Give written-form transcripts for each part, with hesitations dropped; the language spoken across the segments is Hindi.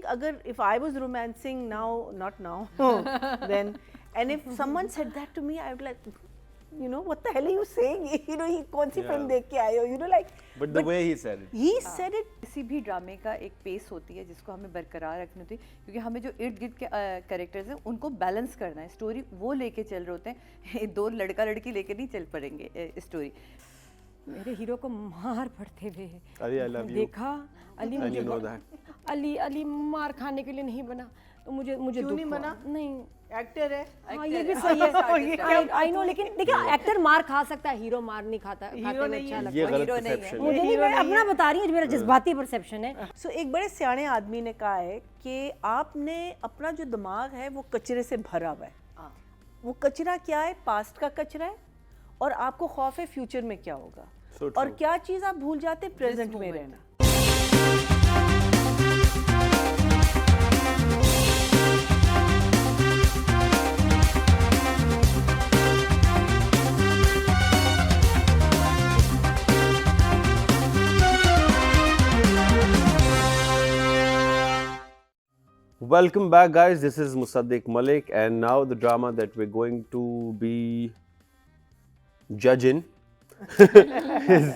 अगर if I was romancing now, not now, then, and if someone said that to me, I would like, you know, what the hell are you saying? You know, he कौन सी फिल्म देख के आए हो? You know, like. But the way he said it. He said it. किसी भी ड्रामे का एक पेस होती है जिसको हमें बरकरार रखनी होती है, क्योंकि हमें जो इर्द गिर्द के कैरेक्टर्स हैं उनको बैलेंस करना है. स्टोरी वो लेके चल रहे होते हैं, दो लड़का लड़की लेके नहीं चल पड़ेंगे स्टोरी. मेरे हीरो को मार पड़ते हुए अली, I love you. देखा अली And मुझे you know that. अली मार खाने के लिए नहीं बना, तो मुझे क्यों नहीं दुख बना? हुआ. नहीं, एक्टर है. हाँ ये भी सही है. आई नो, लेकिन देखिए एक्टर मार खा सकता है, हीरो मार नहीं खाता. हीरो नहीं अच्छा है. लगता ये है. गलत हीरो नहीं है. perception है. मुझे नहीं, मैं अपना बता रही हूँ, मेरा जज्बाती परसेप्शन है. So एक बड़े सियाने आदमी ने कहा है कि आपने अपना जो दिमाग है वो कचरे से भरा हुआ है. वो कचरा क्या है? पास्ट का कचरा है, और आपको खौफ है फ्यूचर में क्या होगा. So और true. क्या चीज़ आप भूल जाते? प्रेजेंट में रहना. Welcome back, guys. This is Musaddiq Malik, and now the drama that we're going to be judging is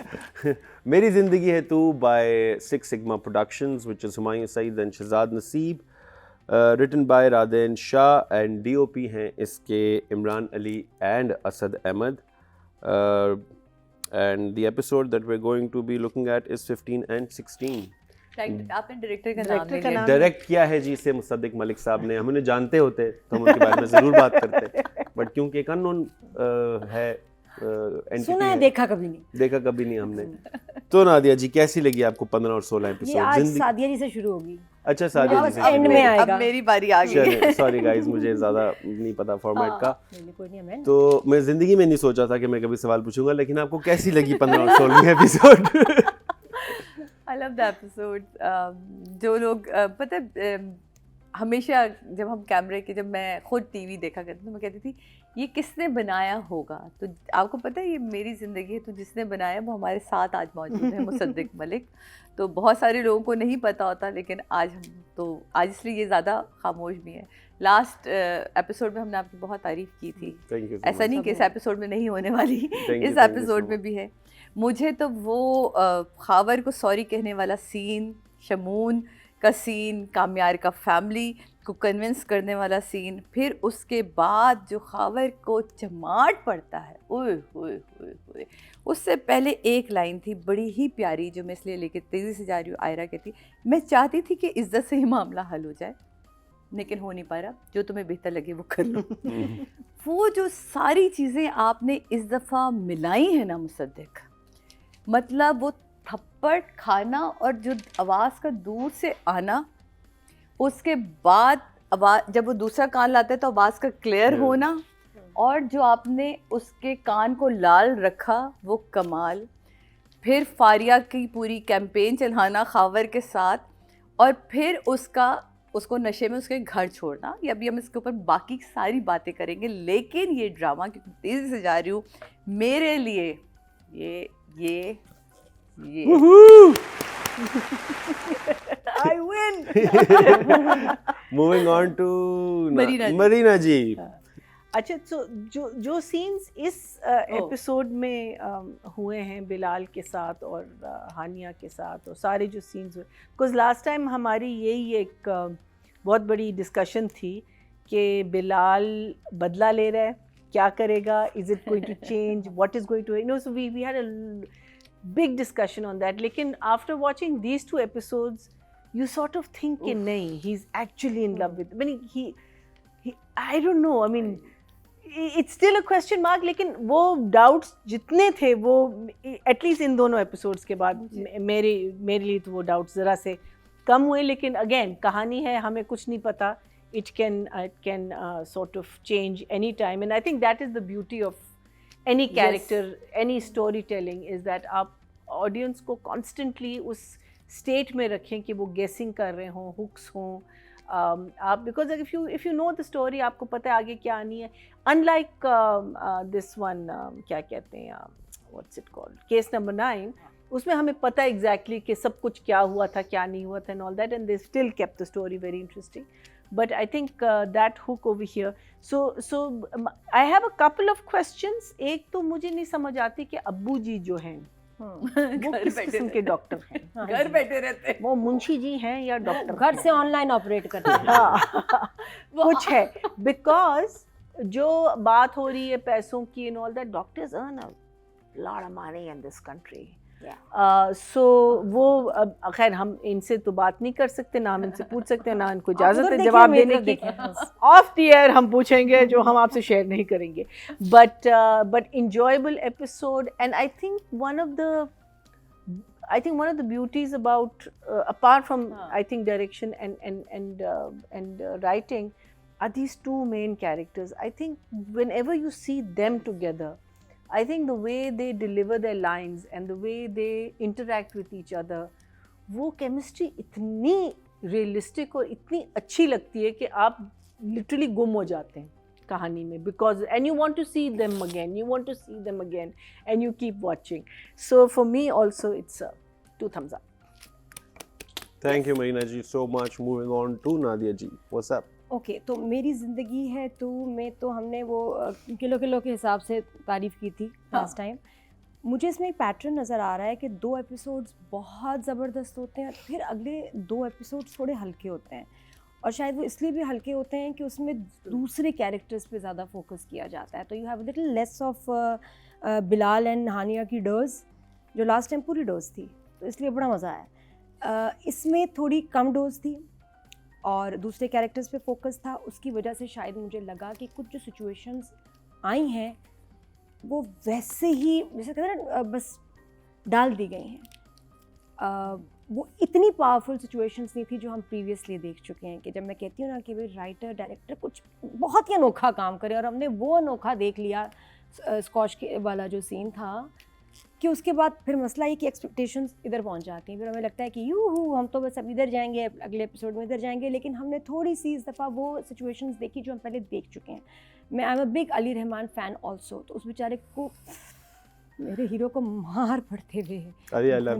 Meri Zindagi Hai Tu by Six Sigma Productions, which is Humayun Saeed and Shahzad Naseeb, written by Raden Shah, and DOP हैं इसके Imran Ali and Asad Ahmed. And the episode that we're going to be looking at is 15 and 16. आपने डायरेक्टर का नाम Director का नहीं नाम. डायरेक्ट किया है जी इसे मुसद्दिक मलिक साहब ने. हम उन्हें जानते होते तो हम उनके बारे में जरूर बात करते, बट क्योंकि एक अननोन है entity सुना है, है, देखा कभी नहीं. देखा कभी नहीं हमने. तो नादिया जी, कैसी लगी आपको 15 और 16 ये एपिसोड? आज सादिया जी से शुरू होगी. अच्छा, सादिया जी बस से end शुरू में होगा. आएगा. अब मेरी बारी आ गई है. सॉरी गाइस, मुझे ज्यादा नहीं पता फॉर्मेट का. कोई नहीं, मैं तो मैं जिंदगी में नहीं सोचा था कि मैं कभी सवाल पूछूंगा, लेकिन आपको कैसी लगी 15 और 16 episode? I love the episode. जो लोग पता है, हमेशा जब हम कैमरे के, जब मैं खुद टीवी देखा करती थी, मैं कहती थी ये किसने बनाया होगा. तो आपको पता है ये मेरी ज़िंदगी है, तो जिसने बनाया वो हमारे साथ आज मौजूद है, मुसद्दिक मलिक. तो बहुत सारे लोगों को नहीं पता होता, लेकिन आज हम तो आज इसलिए ये ज़्यादा खामोश भी हैं. लास्ट एपिसोड में हमने आपकी बहुत तारीफ़ की थी. Thank you. ऐसा नहीं कि इस एपिसोड में नहीं होने वाली, इस you एपिसोड so में भी है. मुझे तो वो खावर को सॉरी कहने वाला सीन, शमून का सीन, कामयार का फैमिली को कन्विंस करने वाला सीन, फिर उसके बाद जो खावर को चमाट पड़ता है, ओए ओए ओए ओए. उससे पहले एक लाइन थी बड़ी ही प्यारी, जो मैं इसलिए लेके तेज़ी से जा रही हूँ. आयरा कहती, मैं चाहती थी कि इज्जत से ही मामला हल हो जाए, लेकिन हो नहीं पा रहा, जो तुम्हें बेहतर लगे वो कर लो. वो जो सारी चीज़ें आपने इस दफ़ा मिलाई हैं ना मुसद्दिक, मतलब वो थप्पड़ खाना और जो आवाज़ का दूर से आना, उसके बाद आवाज़ जब वो दूसरा कान लाता है तो आवाज़ का क्लियर होना, और जो आपने उसके कान को लाल रखा वो कमाल. फिर फारिया की पूरी कैंपेन चलाना खावर के साथ, और फिर उसको नशे में उसके घर छोड़ना. ये अभी हम इसके ऊपर बाकी सारी बातें करेंगे, लेकिन ये ड्रामा, क्योंकि तेज़ी से जा रही हूँ, मेरे लिए ये I win. Moving on to Marina जी. अच्छा, तो जो सीन्स इस एपिसोड में हुए हैं बिलाल के साथ और हानिया के साथ, और सारे जो सीन्स हुए, बिकॉज लास्ट टाइम हमारी यही एक बहुत बड़ी डिस्कशन थी कि बिलाल बदला ले रहा है, क्या करेगा, is it going to change, what is going to, you know, so we had a big discussion on that. लेकिन after watching these two episodes, you sort of think कि नहीं, he's actually in love with, I mean, he I don't know, I mean, it's still a question mark, लेकिन वो doubts जितने थे वो at least इन दोनों episodes के बाद मेरे लिए तो वो doubts ज़रा से कम हुए. लेकिन again कहानी है, हमें कुछ नहीं पता, it can sort of change any time, and I think that is the beauty of any character, any storytelling, is that आप audience को constantly उस state में रखें कि वो guessing कर रहे हों, hooks हों. आप, because if you know the story, आपको पता है आगे क्या आनी है. Unlike this one, क्या कहते हैं, what's it called, case number 9, उसमें हमें पता एग्जैक्टली कि सब कुछ क्या हुआ था, क्या नहीं हुआ था and all that, and they still kept the story very interesting. But I think that hook over here. So I have a couple of questions. एक तो मुझे नहीं समझ आती कि अब्बू जी जो हैं वो किस किस्म के डॉक्टर हैं. घर बैठे रहते हैं. वो मुंशी जी हैं या डॉक्टर? घर से ऑनलाइन ऑपरेट करते हैं. हाँ कुछ है, बिकॉज जो बात हो रही है पैसों की and all that, doctors earn a lot of money in this country. So वो खैर हम इनसे तो बात नहीं कर सकते, ना हम इनसे पूछ सकते हैं, ना इनको इजाज़त है जवाब देने की. ऑफ द एयर हम पूछेंगे जो हम आपसे शेयर नहीं करेंगे. But enjoyable episode, and I think one of the beauties about apart from I think direction and writing are these two main characters. I think whenever you see them together, I think the way they deliver their lines and the way they interact with each other, वो chemistry इतनी realistic और इतनी अच्छी लगती है कि आप literally गुम हो जाते हैं कहानी में, because and you want to see them again, and you keep watching. So for me also it's 2 thumbs up. Thank you Marina ji so much. Moving on to Nadia ji, what's up? Okay तो मेरी ज़िंदगी है तू में तो हमने वो किलो के हिसाब से तारीफ़ की थी लास्ट टाइम. मुझे इसमें एक पैटर्न नज़र आ रहा है कि 2 एपिसोड्स बहुत ज़बरदस्त होते हैं, फिर अगले 2 एपिसोड्स थोड़े हल्के होते हैं, और शायद वो इसलिए भी हल्के होते हैं कि उसमें दूसरे कैरेक्टर्स पे ज़्यादा फोकस किया जाता है. तो you have little less of Bilal and Hania की डोज, जो लास्ट टाइम पूरी डोज थी, तो इसलिए बड़ा मज़ा आया. इसमें थोड़ी कम डोज थी और दूसरे कैरेक्टर्स पे फोकस था. उसकी वजह से शायद मुझे लगा कि कुछ जो सिचुएशंस आई हैं वो वैसे ही जैसे कहते हैं ना बस डाल दी गई हैं. वो इतनी पावरफुल सिचुएशंस नहीं थी जो हम प्रीवियसली देख चुके हैं. कि जब मैं कहती हूँ ना कि भाई राइटर डायरेक्टर कुछ बहुत ही अनोखा काम करे, और हमने वो अनोखा देख लिया स्कॉच के वाला जो सीन था, कि उसके बाद फिर मसला ये कि एक्सपेक्टेशंस इधर पहुंच जाती हैं. फिर हमें लगता है कि यूहू हम तो बस अब इधर जाएंगे, अगले एपिसोड में इधर जाएंगे, लेकिन हमने थोड़ी सी इस दफ़ा वो सिचुएशंस देखी जो हम पहले देख चुके हैं. मैं I am a big Ali Rahman fan also, तो उस बेचारे को मेरे हीरो को मार पड़ते हुए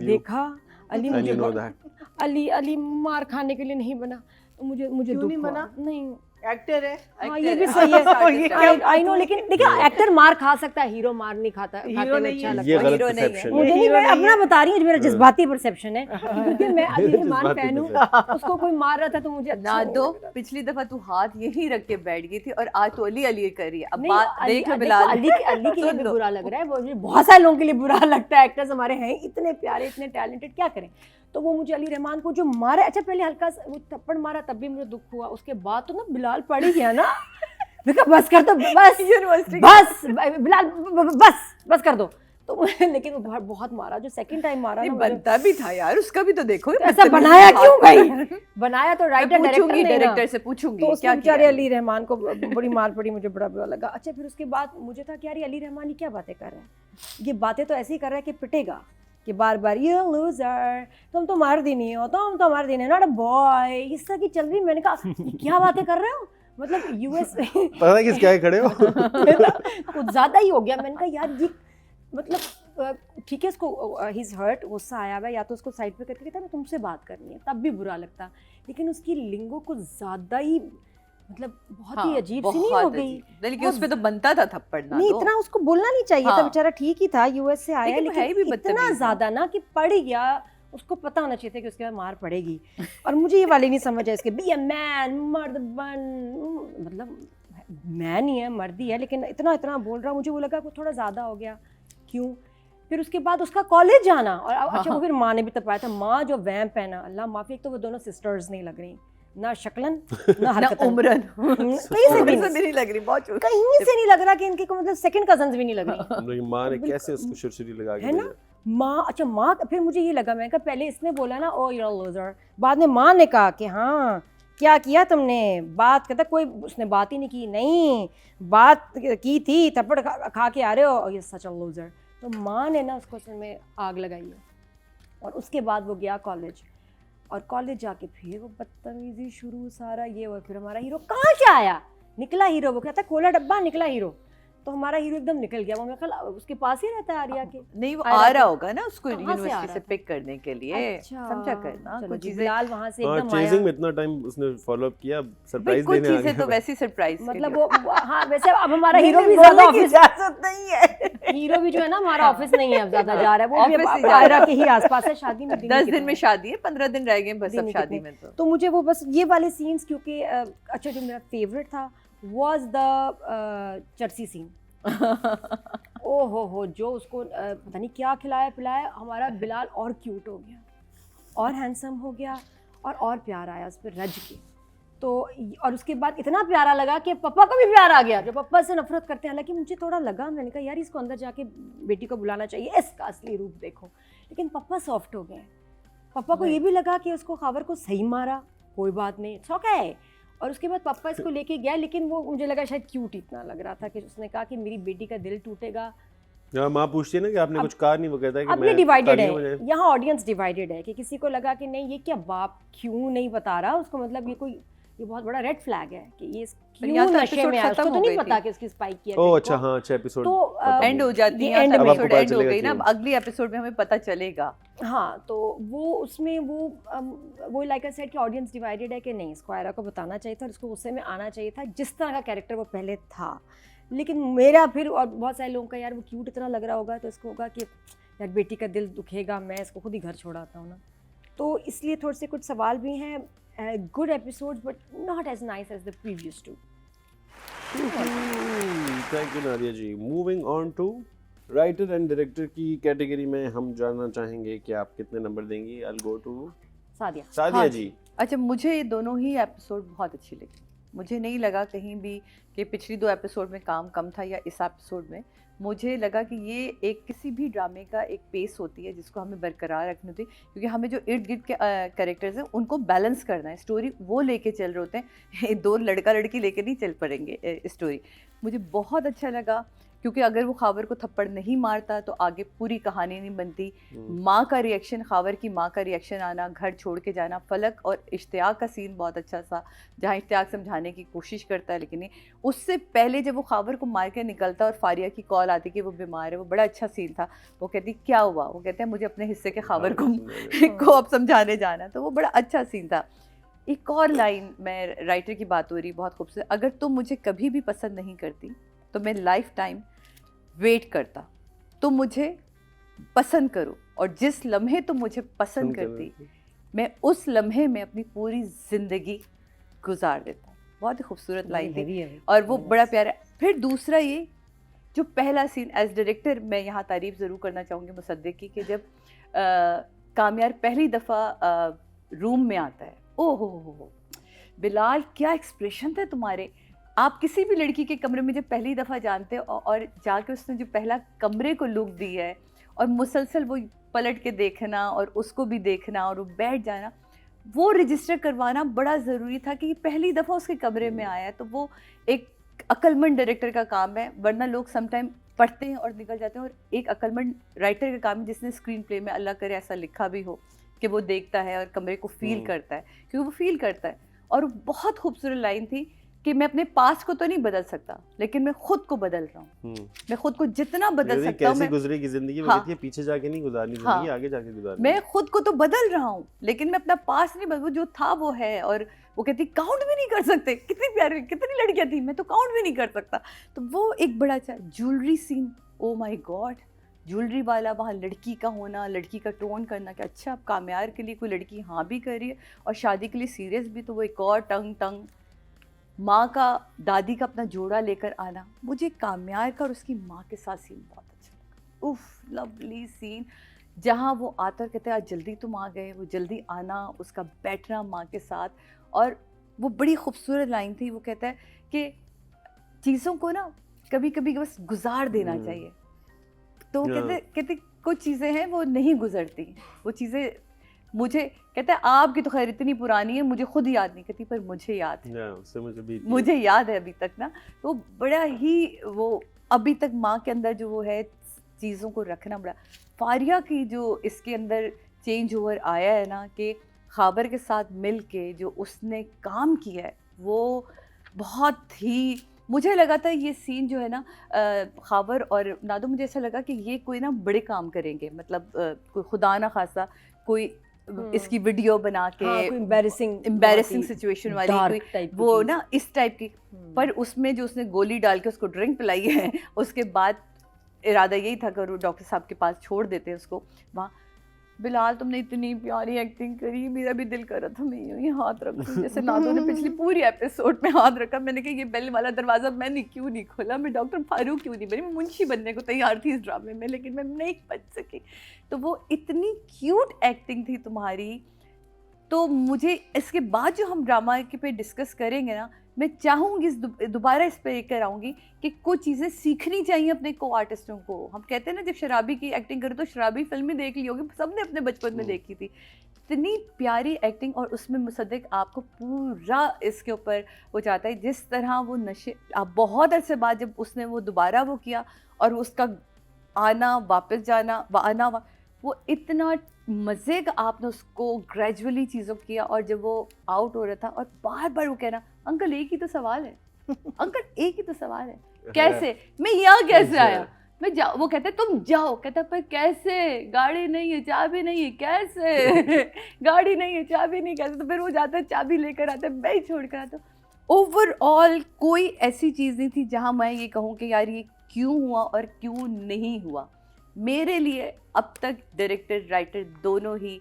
देखा. अली मार खाने के लिए नहीं बना, तो मुझे दुख हुआ. नहीं एक्टर है. हाँ ये भी सही है. आई नो, लेकिन देखिए एक्टर मार खा सकता है, हीरो मार नहीं खाता. हीरो नहीं है, ये गलत परसेप्शन मुझे नहीं, मैं अपना बता रही हूँ, मेरा जज्बाती परसेप्शन है. क्योंकि मैं अली रहमान फैन हूँ, उसको कोई मार रहा था तो मुझे ना दो. पिछली दफा तू हाथ यही रख के बैठ गई थी और आज तो अली कर रही है. अब बात देख लो बिलाल, अली के लिए भी बुरा लग रहा है, वो बहुत सारे लोगों के लिए बुरा लगता है. एक्टर्स हमारे हैं इतने प्यारे, इतने टैलेंटेड, क्या करें. तो वो मुझे अली रहमान को जो मारा, अच्छा पहले हल्का वो थप्पड़ मारा तब भी मुझे दुख हुआ, उसके बाद तो ना बिलाल पड़ ही गया ना. बस कर दो, बस बिलाल बस कर दो. तो लेकिन वो बहुत मारा, जो सेकंड टाइम मारा ना बनता भी था यार उसका भी, तो देखो ऐसा बनाया क्यों भाई. बनाया तो डायरेक्टर से पूछूंगी तो क्या बेचारे अली रहमान को बड़ी मार पड़ी, मुझे बड़ा बुरा लगा. अच्छा फिर उसके बाद मुझे था कि यार अली रहमान ये क्या बातें कर रहा है, ये बातें तो ऐसे ही कर रहा है कि पिटेगा, कि बार बार ये लूजर, तुम तो मर्द ही नहीं हो, तुम तो मर्द ही नहीं, नॉट अ बॉय, इस तरह की चल रही. मैंने कहा क्या बातें कर रहे हो, मतलब यूएस पता है किस क्या खड़े हो. कुछ ज़्यादा ही हो गया. मैंने कहा यार ये मतलब ठीक है, इसको ही इज़ हर्ट, गुस्सा आया हुआ, या तो उसको साइड पे करके कहता मैं तुमसे बात करनी है, तब भी बुरा लगता. लेकिन उसकी लिंगो को ज़्यादा ही मतलब बहुत ही अजीब सी नहीं हो गई. लेकिन उस पे तो बनता था थप्पड़ ना, नहीं इतना उसको बोलना नहीं चाहिए था. बेचारा ठीक ही था, यूएस से आया, लेकिन इतना ज़्यादा ना कि पड़ गया. उसको पता होना चाहिए था कि उसके बाद मार पड़ेगी. और मुझे ये वाली नहीं समझ है इसके, बी अ मैन, मर्द बन, मतलब मैन ही है, मर्द ही है, लेकिन इतना बोल रहा. मुझे वो लगा वो थोड़ा ज़्यादा हो गया. क्यों? फिर उसके बाद उसका कॉलेज जाना, और अच्छा वो फिर माँ ने भी तपाया था. माँ जो वैम्प है ना, अल्लाह माफी, एक तो वो दोनों सिस्टर्स नहीं लग रही, ना शक्लन ना हरकतन, उम्रन कहीं से भी नहीं लग रही, बहुत कहीं से नहीं लग रहा कि इनकी को मतलब सेकंड कजन्स भी नहीं लग रही. माँ ने कैसे उसको शुरशुरी लगा के है ना माँ. अच्छा माँ, फिर मुझे ये लगा, मैं कहा पहले इसने बोला ना ओ यू आर लूजर, बाद में माँ ने कहा कि हाँ क्या किया तुमने, बात कहता कोई उसने बात ही नहीं की. नहीं बात की थी, थप्पड़ खा के आ रहे हो, ये सच अ लूजर. तो माँ ने ना उसको असल में आग लगाई है. और उसके बाद वो गया कॉलेज, और कॉलेज जाके फिर वो बदतमीजी शुरू, सारा ये. और फिर हमारा हीरो कहाँ से आया, निकला हीरो, वो कहता खोला डब्बा निकला हीरो. तो हमारा हीरो एकदम निकल गया, वो मेरे ख्याल उसके पास ही रहता है आर्या के। नहीं वो आर्या आ के- रहा होगा ना उसको कहाँ से आ यूनिवर्सिटी रहा से था? पिक करने के लिए, अच्छा, समझा करना चलो कुछ जी, चीजें। बिलाल वहाँ से हाँ, एकदम आया। चेजिंग में इतना टाइम उसने फॉलो अप किया, भाई सरप्राइज कुछ देने आ चीजें तो गया। वैसी सरप्राइज मतलब हाँ वैसे अब हमारा नहीं, हीरो नहीं, भी ज्यादा बोलने की ऑफिस, इजाजत नहीं है। हीरो भी जो है ना हमारा ऑफिस नहीं है अब ज्यादा जा रहा है, वो भी ऑफिस नहीं अब जा आयरा रहा। के ही आसपास है। शादी में 10 दिन में शादी है, 15 दिन रह गए बस दिन अब ही शादी कितने। में तो मुझे वो बस ये वाले सीन्स क्योंकि अच्छा जो मेरा फेवरेट था वाज द चर्सी सीन। ओ हो जो उसको पता नहीं क्या खिलाया पिलाया, हमारा बिलाल और क्यूट हो गया और हैंडसम हो गया और प्यार आया उस पर रज के। तो और उसके बाद इतना प्यारा लगा कि पापा को भी प्यार आ गया, जो पापा से नफरत करते हैं। हालांकि मुझे थोड़ा लगा, मैंने कहा यार इसको अंदर जाके बेटी को बुलाना चाहिए, इसका असली रूप देखो, लेकिन पापा सॉफ्ट हो गए। पापा को ये भी लगा कि उसको खावर को सही मारा, कोई बात नहीं, इट्स ओके। और उसके बाद पापा इसको लेके गया, लेकिन वो मुझे लगा शायद क्यूट इतना लग रहा था कि उसने कहा कि मेरी बेटी का दिल टूटेगा। माँ पूछती है ना कि आपने कुछ कहा नहीं, वो कहता है कि अब ये डिवाइडेड है, यहाँ ऑडियंस डिवाइडेड है कि किसी को लगा कि नहीं ये क्या बाप क्यों नहीं बता रहा उसको, मतलब ये बहुत बड़ा रेड फ्लैग है कि ये क्यों तो नशे में है, उसको तो नहीं पता कि उसकी स्पाइक की है। ओह अच्छा, हाँ 6 एपिसोड तो एंड हो जाती है, end में। एपिसोड अब एंड हो आपको गई ना, पता अब अगली एपिसोड में हमें पता चलेगा। हाँ, तो वो उसमें वो लाइक आई सेड कि ऑडियंस डिवाइडेड है कि नहीं इसको आयरा को बताना चाहिए था और इसको गुस्से में आना चाहिए था जिस तरह का कैरेक्टर वो पहले था। लेकिन मेरा फिर और बहुत सारे लोगों का यार वो क्यूट इतना लग रहा होगा तो इसको होगा कि यार बेटी का दिल दुखेगा, मैं इसको खुद ही घर छोड़ाता हूँ ना। तो इसलिए थोड़े से कुछ सवाल भी हैं। Good episodes but not as nice as the previous two. Thank you Nadia ji. Moving on to writer and director की कैटेगरी में हम जानना चाहेंगे कि आप कितने नंबर देंगी। आई गो टू सादिया हाँ जी। अच्छा, मुझे ये दोनों ही एपिसोड बहुत अच्छी लगी। मुझे नहीं लगा कहीं भी कि पिछली 2 एपिसोड में काम कम था या इस एपिसोड में। मुझे लगा कि ये एक किसी भी ड्रामे का एक पेस होती है जिसको हमें बरकरार रखनी होती है, क्योंकि हमें जो इर्द गिर्द के कैरेक्टर्स हैं उनको बैलेंस करना है। स्टोरी वो लेके चल रहे होते हैं, 2 लड़का लड़की लेके नहीं चल पड़ेंगे स्टोरी। मुझे बहुत अच्छा लगा क्योंकि अगर वो खावर को थप्पड़ नहीं मारता तो आगे पूरी कहानी नहीं बनती। माँ का रिएक्शन, खावर की माँ का रिएक्शन आना, घर छोड़ के जाना, फलक और इश्तियाक का सीन बहुत अच्छा था जहाँ इश्तियाक समझाने की कोशिश करता है लेकिन नहीं। उससे पहले जब वो खावर को मार के निकलता और फारिया की कॉल आती कि वो बीमार है, वो बड़ा अच्छा सीन था। वो कहती क्या हुआ, वो कहते हैं मुझे अपने हिस्से के खावर को अब समझाने जाना, तो वो बड़ा अच्छा सीन था। एक और लाइन, मैं राइटर की बात हो रही, बहुत खूबसूरत, अगर तुम मुझे कभी भी पसंद नहीं करती तो मैं लाइफ टाइम वेट करता, तुम मुझे पसंद करो और जिस लम्हे तुम मुझे पसंद करती मैं उस लम्हे में अपनी पूरी ज़िंदगी गुजार देता। बहुत ही खूबसूरत लाइन थी और वो बड़ा प्यारा। फिर दूसरा ये जो पहला सीन, एज डायरेक्टर मैं यहाँ तारीफ़ ज़रूर करना चाहूँगी मुसद्दिक की कि जब कामयार पहली दफ़ा रूम में आता है, ओ हो बिलाल क्या एक्सप्रेशन थे तुम्हारे। आप किसी भी लड़की के कमरे में जब पहली दफ़ा जानते हो और जाके उसने जो पहला कमरे को लुक दी है और मुसलसल वो पलट के देखना और उसको भी देखना और वो बैठ जाना, वो रजिस्टर करवाना बड़ा ज़रूरी था कि पहली दफ़ा उसके कमरे में आया है। तो वो एक अक्लमंद डायरेक्टर का काम है, वरना लोग समटाइम पढ़ते हैं और निकल जाते हैं। और एक अक्लमंद राइटर का काम है जिसने स्क्रीन प्ले में अल्लाह करे ऐसा लिखा भी हो कि वो देखता है और कमरे को फील करता है, क्योंकि वो फील करता है। और बहुत खूबसूरत लाइन थी कि मैं अपने पास्ट को तो नहीं बदल सकता लेकिन मैं खुद को बदल रहा हूँ, मैं खुद को जितना बदल सकता हूँ। कैसे गुजरेगी जिंदगी, वो कहती है पीछे जाके नहीं गुजारनी जिंदगी, आगे जाके गुजारनी। मैं खुद को तो बदल रहा हूँ लेकिन मैं अपना पास्ट नहीं बदल, जो था वो है। और वो कहती काउंट भी नहीं कर सकते, कितनी प्यारी कितनी लड़कियाँ थी, मैं तो काउंट भी नहीं कर सकता। तो वो एक बड़ा अच्छा ज्वेलरी सीन, ओ माई गॉड, ज्वेलरी वाला वहाँ लड़की का होना, लड़की का टोन करना कि अच्छा अब कामयार के लिए कोई लड़की हाँ भी कर रही है और शादी के लिए सीरियस भी, तो वो एक और टंग माँ का दादी का अपना जोड़ा लेकर आना। मुझे कामयार का और उसकी माँ के साथ सीन बहुत अच्छा लगा। उफ, लवली सीन, जहाँ वो आता और कहते हैं आज जल्दी तुम आ गए, वो जल्दी आना, उसका बैठना माँ के साथ। और वो बड़ी खूबसूरत लाइन थी, वो कहता है कि चीज़ों को ना कभी कभी बस गुजार देना चाहिए। तो कहते कुछ चीज़ें हैं वो नहीं गुजरती, वो चीज़ें मुझे कहते हैं आपकी तो खैर इतनी पुरानी है मुझे खुद याद नहीं, कहती पर मुझे याद है, मुझे याद है अभी तक ना। तो बड़ा ही वो अभी तक माँ के अंदर जो वो है चीज़ों को रखना, बड़ा फारिया की जो इसके अंदर चेंज ओवर आया है ना कि खाबर के साथ मिल के जो उसने काम किया है वो बहुत ही मुझे लगा था ये सीन जो है ना खावर और नादो, मुझे ऐसा लगा कि ये कोई ना बड़े काम करेंगे, मतलब कोई खुदा ना खासा कोई इसकी वीडियो बना के एम्बैरेसिंग सिचुएशन वाली कोई वो ना इस टाइप की, पर उसमें जो उसने गोली डाल के उसको ड्रिंक पिलाई है उसके बाद इरादा यही था कि वो डॉक्टर साहब के पास छोड़ देते उसको वहाँ। बिलाल तुमने इतनी प्यारी एक्टिंग करी, मेरा भी दिल कर रहा था मैं यूं ही हाथ रखूं जैसे नादो ने पिछली पूरी एपिसोड में हाथ रखा। मैंने कहा ये बेल वाला दरवाज़ा मैंने क्यों नहीं खोला, मैं डॉक्टर फारूक क्यों नहीं बनी, मैं मुंशी बनने को तैयार थी इस ड्रामे में, लेकिन मैं नहीं बन सकी। तो वो इतनी क्यूट एक्टिंग थी तुम्हारी। तो मुझे इसके बाद जो हम ड्रामा के पे डिस्कस करेंगे ना, मैं चाहूँगी दोबारा इस पे कर आऊँगी कि कुछ चीज़ें सीखनी चाहिए अपने को आर्टिस्टों को। हम कहते हैं ना जब शराबी की एक्टिंग करो तो शराबी फिल्में देख ली होगी, सबने अपने बचपन में देखी थी, इतनी प्यारी एक्टिंग। और उसमें मुसद्दिक आपको पूरा इसके ऊपर वो चाहता है, जिस तरह वो नशे आप बहुत अरसे बाद जब उसने वो दोबारा वो किया और उसका आना वापस जाना आना वो इतना मज़े का आपने उसको ग्रेजुअली चीज़ों किया। और जब वो आउट हो रहा था और बार बार वो कहना अंकल एक ही तो सवाल है अंकल एक ही तो सवाल है, कैसे मैं यहाँ कैसे आया, मैं जाओ, वो कहता है तुम जाओ, कहता पर कैसे, गाड़ी नहीं है चाबी नहीं है कैसे गाड़ी नहीं है चाबी नहीं कैसे, तो फिर वो जाता है चाबी लेकर आता है, मैं ही छोड़ कर आता हूँ। ओवरऑल कोई ऐसी चीज़ नहीं थी जहाँ मैं ये कहूँ कि यार ये क्यों हुआ और क्यों नहीं हुआ। मेरे लिए अब तक डायरेक्टर राइटर दोनों ही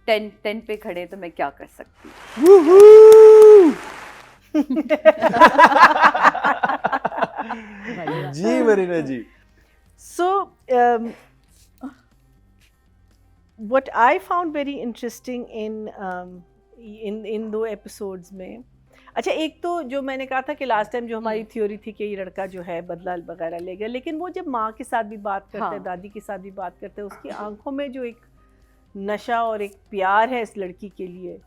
10 पे खड़े, तो मैं क्या कर सकती हूँ। जी मरीना जी। So, what I found very interesting in दो episodes में, अच्छा एक तो जो मैंने कहा था कि लास्ट टाइम जो हमारी थ्योरी थी कि ये लड़का जो है बदला वगैरह ले गया, लेकिन वो जब माँ के साथ भी बात करते हैं, दादी के साथ भी बात करते हैं, उसकी आंखों में जो एक नशा और एक प्यार है इस लड़की के लिए,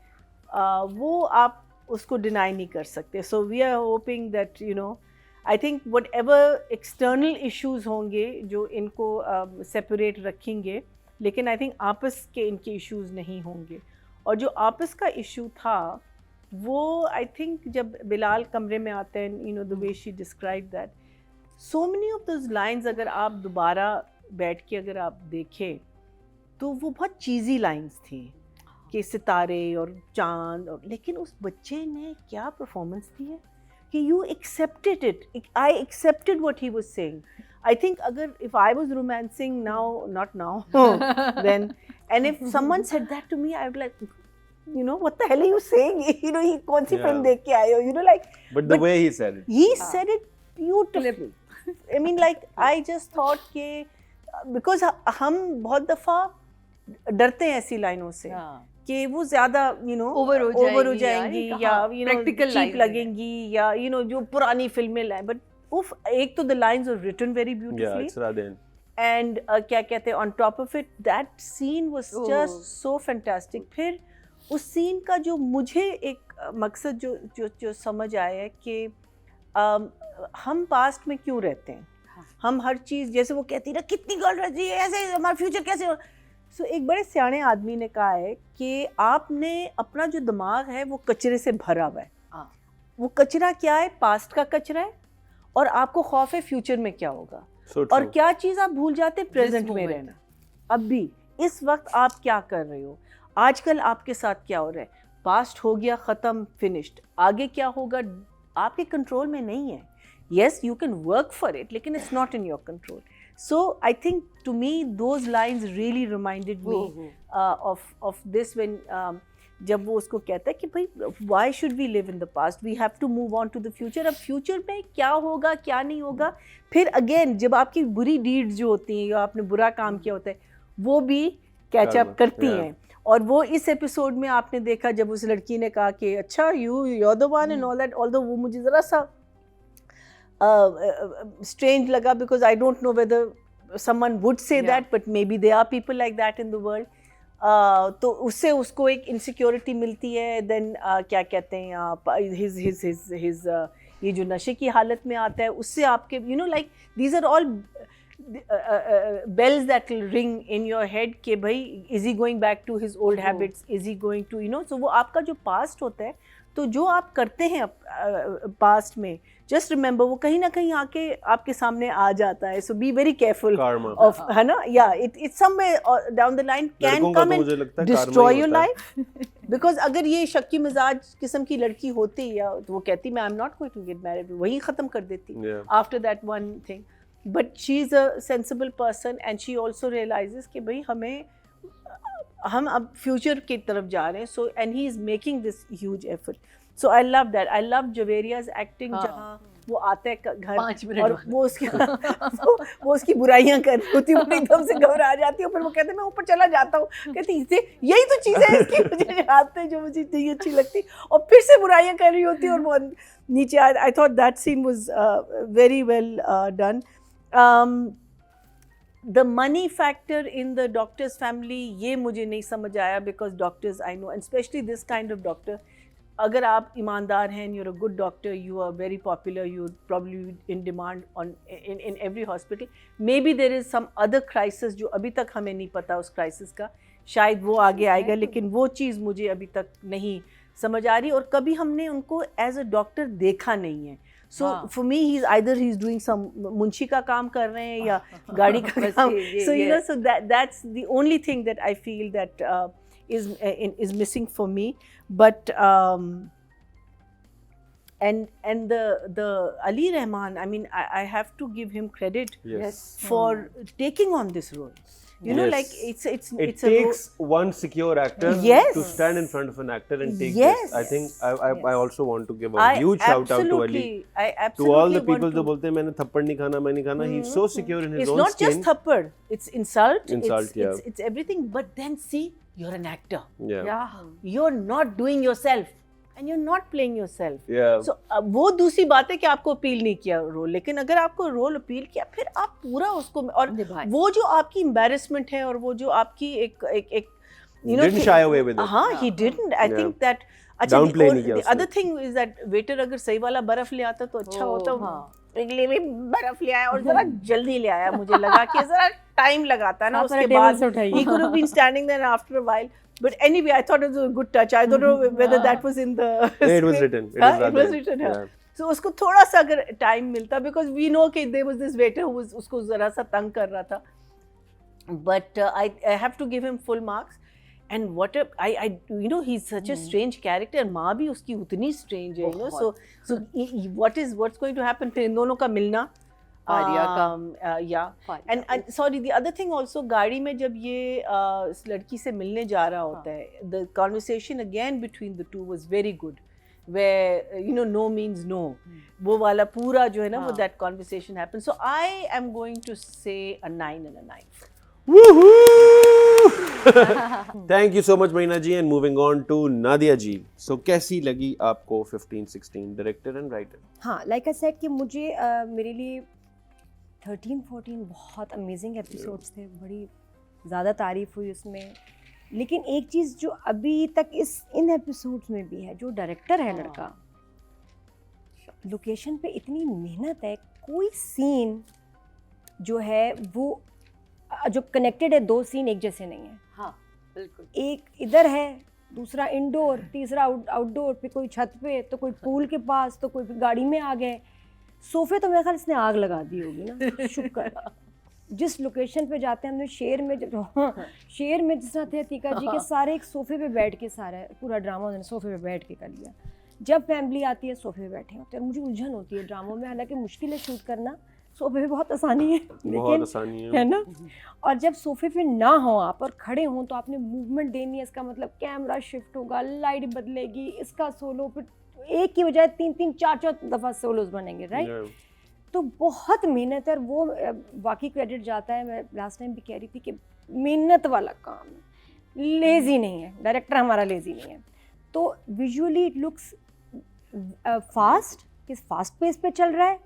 वो आप उसको डिनाई नहीं कर सकते। So we are hoping that you know, I think whatever external issues होंगे जो इनको सेपरेट रखेंगे, लेकिन आई थिंक आपस के इनके इश्यूज़ नहीं होंगे। और जो आपस का इशू था वो आई थिंक जब बिलाल कमरे में आते हैं, you know the way she describe that, so many of those lines अगर आप दोबारा बैठ के अगर आप देखें तो वो बहुत चीज़ी लाइंस थी कि सितारे और चांद, और लेकिन उस बच्चे ने क्या परफॉर्मेंस दी है कि you accepted it, I accepted what he was saying. I think अगर if I was romancing now, not now then, and if someone said that to me I would like, you know, what the hell are you saying? You know, he कौन सी फिल्म देख के आए हो? You know, like. But the way he said it. He said it beautifully. I mean, like I just thought कि because हम बहुत दफ़ा डरते हैं ऐसी लाइनों से कि वो ज़्यादा you know ओवर हो जाएंगी या you know चीप लगेंगी या you know जो पुरानी फिल्में लाएं, but उफ, एक तो the lines were written very beautifully. Yeah, it's Radhen. And क्या कहते हैं, on top of it, that scene was just so fantastic. फिर उस सीन का जो मुझे एक मकसद जो जो जो समझ आया है कि हम पास्ट में क्यों रहते हैं, हम हर चीज़ जैसे वो कहती ना कितनी गर्ल रहती है ऐसे हमारा फ्यूचर कैसे हो। सो एक बड़े सियाने आदमी ने कहा है कि आपने अपना जो दिमाग है वो कचरे से भरा हुआ है, वो कचरा क्या है, पास्ट का कचरा है, और आपको खौफ है फ्यूचर में क्या होगा। और क्या चीज़ आप भूल जाते, प्रेजेंट में रहना। अब भी इस वक्त आप क्या कर रहे हो, आजकल आपके साथ क्या हो रहा है, पास्ट हो गया ख़त्म, फिनिश्ड, आगे क्या होगा आपके कंट्रोल में नहीं है। Yes you can work for it, लेकिन it's not in your control. So I think to me those lines really reminded me of this when जब वो उसको कहता है कि भाई why should we live in the past, we have to move on to the future. अब फ्यूचर में क्या होगा क्या नहीं होगा, फिर अगेन जब आपकी बुरी डीड्स जो होती हैं या आपने बुरा काम किया होता है वो भी कैचअप करती हैं। और वो इस एपिसोड में आपने देखा जब उस लड़की ने कहा कि अच्छा you're the one and all that, although वो मुझे ज़रा सा strange लगा because I don't know whether someone would say that, but maybe there are people like that in the world. तो उससे उसको एक इनसिक्योरिटी मिलती है। देन क्या कहते हैं his ये जो नशे की हालत में आता है उससे आपके you know like these are all bells that will ring in your head कि भाई is he going back to his old habits, is he going to you know, so वो आपका जो past होता है तो जो आप करते हैं पास्ट में, जस्ट रिमेंबर वो कहीं ना कहीं आके आपके सामने आ जाता है. So be very careful Karma. Of, है ना, या it somewhere down the line can come and destroy your life. Because अगर ये शक्की मिजाज किस्म की लड़की होती या तो वो कहती मैं I am not going to get married, वही ख़त्म कर देती after that one thing. But she is a sensible person and she also realizes कि भाई हम अब फ्यूचर की तरफ जा रहे हैं. So and he is making this huge effort. So I love that. I love Javeria's acting, जहाँ वो आता है घर 5 मिनट और वो उसकी वो उसकी बुराइयां कर रही होती है, वो एकदम से घबरा जाती है, फिर वो कहते हैं मैं ऊपर चला जाता हूँ, कहती इसे यही तो चीज़ है इसकी मुझे आते हैं जो मुझे नहीं अच्छी लगती, और फिर से बुराइयां कर रही होती है और वो नीचे. I thought that scene was very well done. The money factor in the doctor's family, ये मुझे नहीं समझ आया, because doctors I know, and especially this kind of doctor, अगर आप ईमानदार हैं, you're a good doctor, you are very popular, you're probably in demand in every hospital. Maybe there is some other crisis जो अभी तक हमें नहीं पता उस crisis का, शायद वो आगे आएगा, लेकिन वो चीज़ मुझे अभी तक नहीं समझ आ रही, और कभी हमने उनको as a doctor देखा नहीं है. So for me, he's doing some Munshi का काम कर रहे हैं या गाड़ी का काम. So you know, so that's the only thing that I feel that is missing for me. But and the Ali Rahman, I mean, I have to give him credit for taking on this role. You know, like it takes one secure actor to stand in front of an actor and take this. I think I also want to give a huge shout out to Ali. To all the people जो बोलते हैं मैंने थप्पड़ नहीं खाना, मैं नहीं खाना. He's so secure in his own skin. It's not just थप्पड़, it's insult. Yeah. It's everything. But then see, you're an actor. Yeah. You're not doing yourself. And you're not playing yourself. Yeah. So वो दूसरी बात है कि आपको अपील नहीं किया रोल, लेकिन अगर आपको रोल अपील किया, फिर आप पूरा उसको, और वो जो आपकी embarrassment है, और वो जो आपकी एक you know, didn't shy away with it. हाँ, he didn't. I think that. अच्छा, the other thing is that waiter अगर सही वाला बर्फ ले आता तो अच्छा होता. अगले भी बर्फ ले आया और जरा जल्दी ले आया. मुझे लगा कि जरा टाइम लगाता है ना, उसके बाद he could have been standing there after a while. But anyway, I thought it was a good touch. I don't know whether that was in the it was written. It was written. Yeah. So उसको थोड़ा सा अगर टाइम मिलता, because we know कि there was this waiter who was उसको जरा सा तंग कर रहा था. But I have to give him full marks. And what I you know, he's such a strange character. माँ भी उसकी उतनी strange है, you know. So what's going to happen? फिर इन दोनों का मिलना. And sorry, the other thing also, गाड़ी में जब ये इस लड़की से मिलने जा रहा होता है, the conversation again between the two was very good, where you know, no means no. वो वाला पूरा जो है ना, वो that conversation happened. So I am going to say a 9 and a 9. Woohoo! Thank you so much, Maina ji. And moving on to Nadia ji. So कैसी लगी आपको 15-16 director and writer? हाँ, like I said कि मुझे मेरे लिए 13-14 बहुत अमेजिंग एपिसोड्स थे, बड़ी ज़्यादा तारीफ़ हुई उसमें. लेकिन एक चीज़ जो अभी तक इन एपिसोड्स में भी है, जो डायरेक्टर है लड़का, लोकेशन पे इतनी मेहनत है. कोई सीन जो है वो जो कनेक्टेड है, 2 सीन एक जैसे नहीं है. हाँ, बिल्कुल. एक इधर है, दूसरा इंडोर, तीसरा आउटडोर, पे कोई छत पे, तो कोई पूल के पास, तो कोई गाड़ी में आ गए. सोफे तो मेरे ख्याल इसने आग लगा दी होगी ना. शुक्र जिस लोकेशन पे जाते हैं, हमने शेर में जिस तरह थे अतीका जी के, सारे एक सोफे पे बैठ के सारा पूरा ड्रामा उन्होंने सोफे पे बैठ के कर लिया. जब फैमिली आती है सोफे पे बैठे होते हैं. मुझे उलझन होती है ड्रामों में, हालांकि मुश्किल है शूट करना, सोफे पे बहुत आसानी है, बहुत आसानी है ना. और जब सोफे पे ना हो आप और खड़े हों, तो आपने मूवमेंट देनी है. इसका मतलब कैमरा शिफ्ट होगा, लाइट बदलेगी, इसका सोलो, फिर एक की बजाय 3-3, 4-4 दफ़ा सोलोज बनेंगे, राइट. तो बहुत मेहनत है, और वो बाकी क्रेडिट जाता है. मैं लास्ट टाइम भी कह रही थी कि मेहनत वाला काम है, लेज़ी नहीं है. डायरेक्टर हमारा लेज़ी नहीं है. तो visually it looks fast pace पे चल रहा है,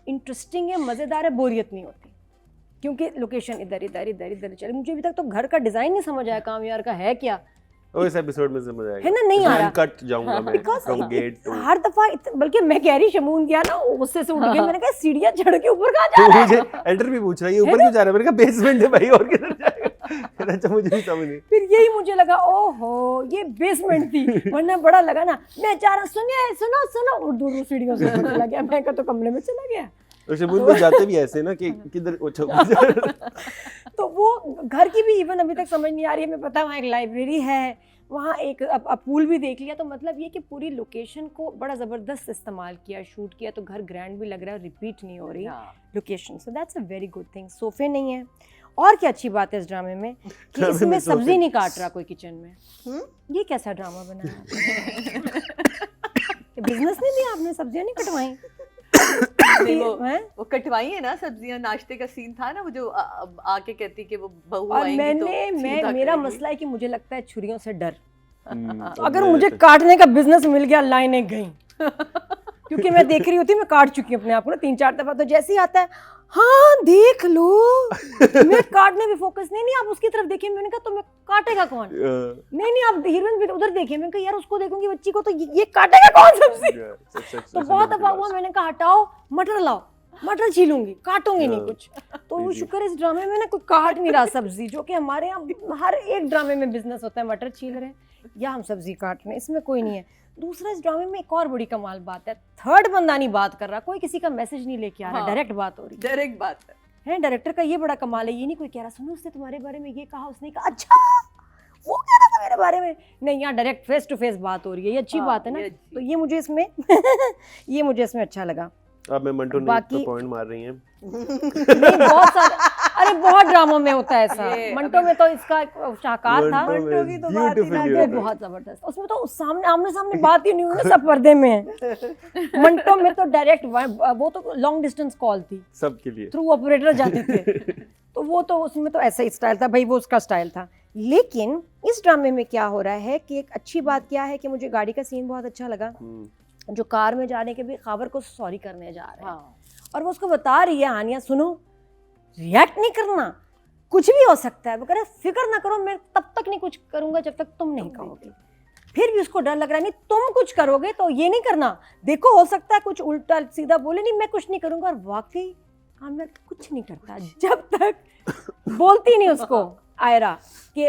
इंटरेस्टिंग है, मज़ेदार है, बोरियत नहीं होती, क्योंकि लोकेशन इधर चले. मुझे अभी तक तो घर का डिज़ाइन नहीं समझ आया, काम यार का है क्या. इस एपिसोड में समझ आएगा, है ना, नहीं आ रहा. कट जाऊंगा मैं फ्रॉम गेट टू. हर दफा बल्कि मैं कह रही, शमून गया ना, गुस्से से उठ गई. मैंने कहा सीढ़ियां चढ़ के ऊपर कहाँ जा रहा है. मुझे एडिटर भी पूछ रहा है, ये ऊपर क्यों जा रहा है. मैंने कहा बेसमेंट है भाई, और किधर जाएगा. अच्छा मुझे भी समझ नहीं। फिर यही मुझे लगा ओहो ये बेसमेंट थी, वरना बड़ा लगा ना मैं जा रहा सुनिए सुनो सुनो और दूर सीढ़ियों से ऊपर चला गया, मैं तो कमरे में चला गया। और शमून को जाते भी ऐसे ना कि किधर तो वो घर की भी इवन अभी तक समझ नहीं आ रही है। मैं पता वहाँ एक लाइब्रेरी है, वहाँ एक अब पूल भी देख लिया, तो मतलब ये कि पूरी लोकेशन को बड़ा ज़बरदस्त इस्तेमाल किया, शूट किया, तो घर ग्रैंड भी लग रहा है, रिपीट नहीं हो रही location. So that's a very good thing. सोफे नहीं है। और क्या अच्छी बात है इस ड्रामे में कि इसमें सब्जी नहीं काट रहा कोई किचन में। ये कैसा ड्रामा बनाया? बिजनेस नहीं दिया आपने, सब्जियां नहीं कटवाई? वो कटवाई है ना सब्जियां। नाश्ते का सीन था ना, वो जो आके कहती कि वो बहू और आएंगी तो मेरा करेंगी। मसला है कि मुझे लगता है छुरियों से डर। अगर मुझे काटने का बिजनेस मिल गया लाइनें गई, क्योंकि मैं देख रही होती मैं काट चुकी हूँ अपने आप को ना 3-4 दफा। तो जैसे ही आता है हाँ देख लो, मैं काटने में फोकस नहीं आप उसकी तरफ देखिए। मैंने कहा तो मैं काटेगा कौन? नहीं आप हीरोइन उधर देखिए। मैंने कहा यार उसको देखूंगी बच्ची को, तो ये काटेगा कौन सब्जी? तो बहुत दफा हुआ मैंने कहा हटाओ मटर लाओ, मटर छीलूंगी, काटूंगी नहीं कुछ। तो वो शुक्र इस ड्रामे में ना कोई काट नहीं रहा सब्जी, जो कि हमारे यहाँ हर एक ड्रामे में बिजनेस होता है, मटर छील रहे हैं या हम सब्जी काट रहे हैं, इसमें कोई नहीं है। दूसरा इस ड्रामे में एक और बड़ी कमाल बात है, थर्ड बंदा नहीं बात कर रहा, कोई किसी का मैसेज नहीं लेके आ रहा, डायरेक्ट बात हो रही है। डायरेक्ट बात है डायरेक्टर का ये बड़ा कमाल है। ये नहीं कोई कह रहा सुनो उसने तुम्हारे बारे में ये कहा, उसने कहा अच्छा वो कह रहा था मेरे बारे में, नहीं यहाँ डायरेक्ट फेस टू फेस बात हो रही है। ये अच्छी बात है ना। तो ये मुझे इसमें ये मुझे इसमें अच्छा लगा। अब मैं मंटो ने तो पॉइंट मार रही हैं। नहीं बहुत सारे, अरे बहुत ड्रामों में होता है ऐसा। मंटो में तो इसका शाहकार था, मंटो की तो बात ही ना वो बहुत जबरदस्त। उसमें तो सामने आमने सामने बात ही नहीं हुई, सब पर्दे में है। मंटो में तो डायरेक्ट वो तो लॉन्ग डिस्टेंस कॉल थी सबके लिए, थ्रू ऑपरेटर जाते थे। तो वो तो उसमें तो ऐसा ही स्टाइल था भाई, वो उसका स्टाइल था। लेकिन इस ड्रामे में क्या हो रहा है कि एक अच्छी बात क्या है कि मुझे गाड़ी का सीन बहुत अच्छा लगा, जो कार में जाने के भी खावर को सॉरी करने जा रहे हैं और वो उसको बता रही है हानिया सुनो रिएक्ट नहीं करना, कुछ भी हो सकता है। वो कह रहा है फिक्र ना करो, मैं तब तक नहीं कुछ करूंगा जब तक तुम नहीं कहोगे। फिर भी उसको डर लग रहा है, नहीं तुम कुछ करोगे तो ये नहीं करना, देखो हो सकता है कुछ उल्टा सीधा बोले, नहीं मैं कुछ नहीं करूंगा। और वाकई कामयाब कुछ नहीं करता जब तक बोलती नहीं उसको आयरा कि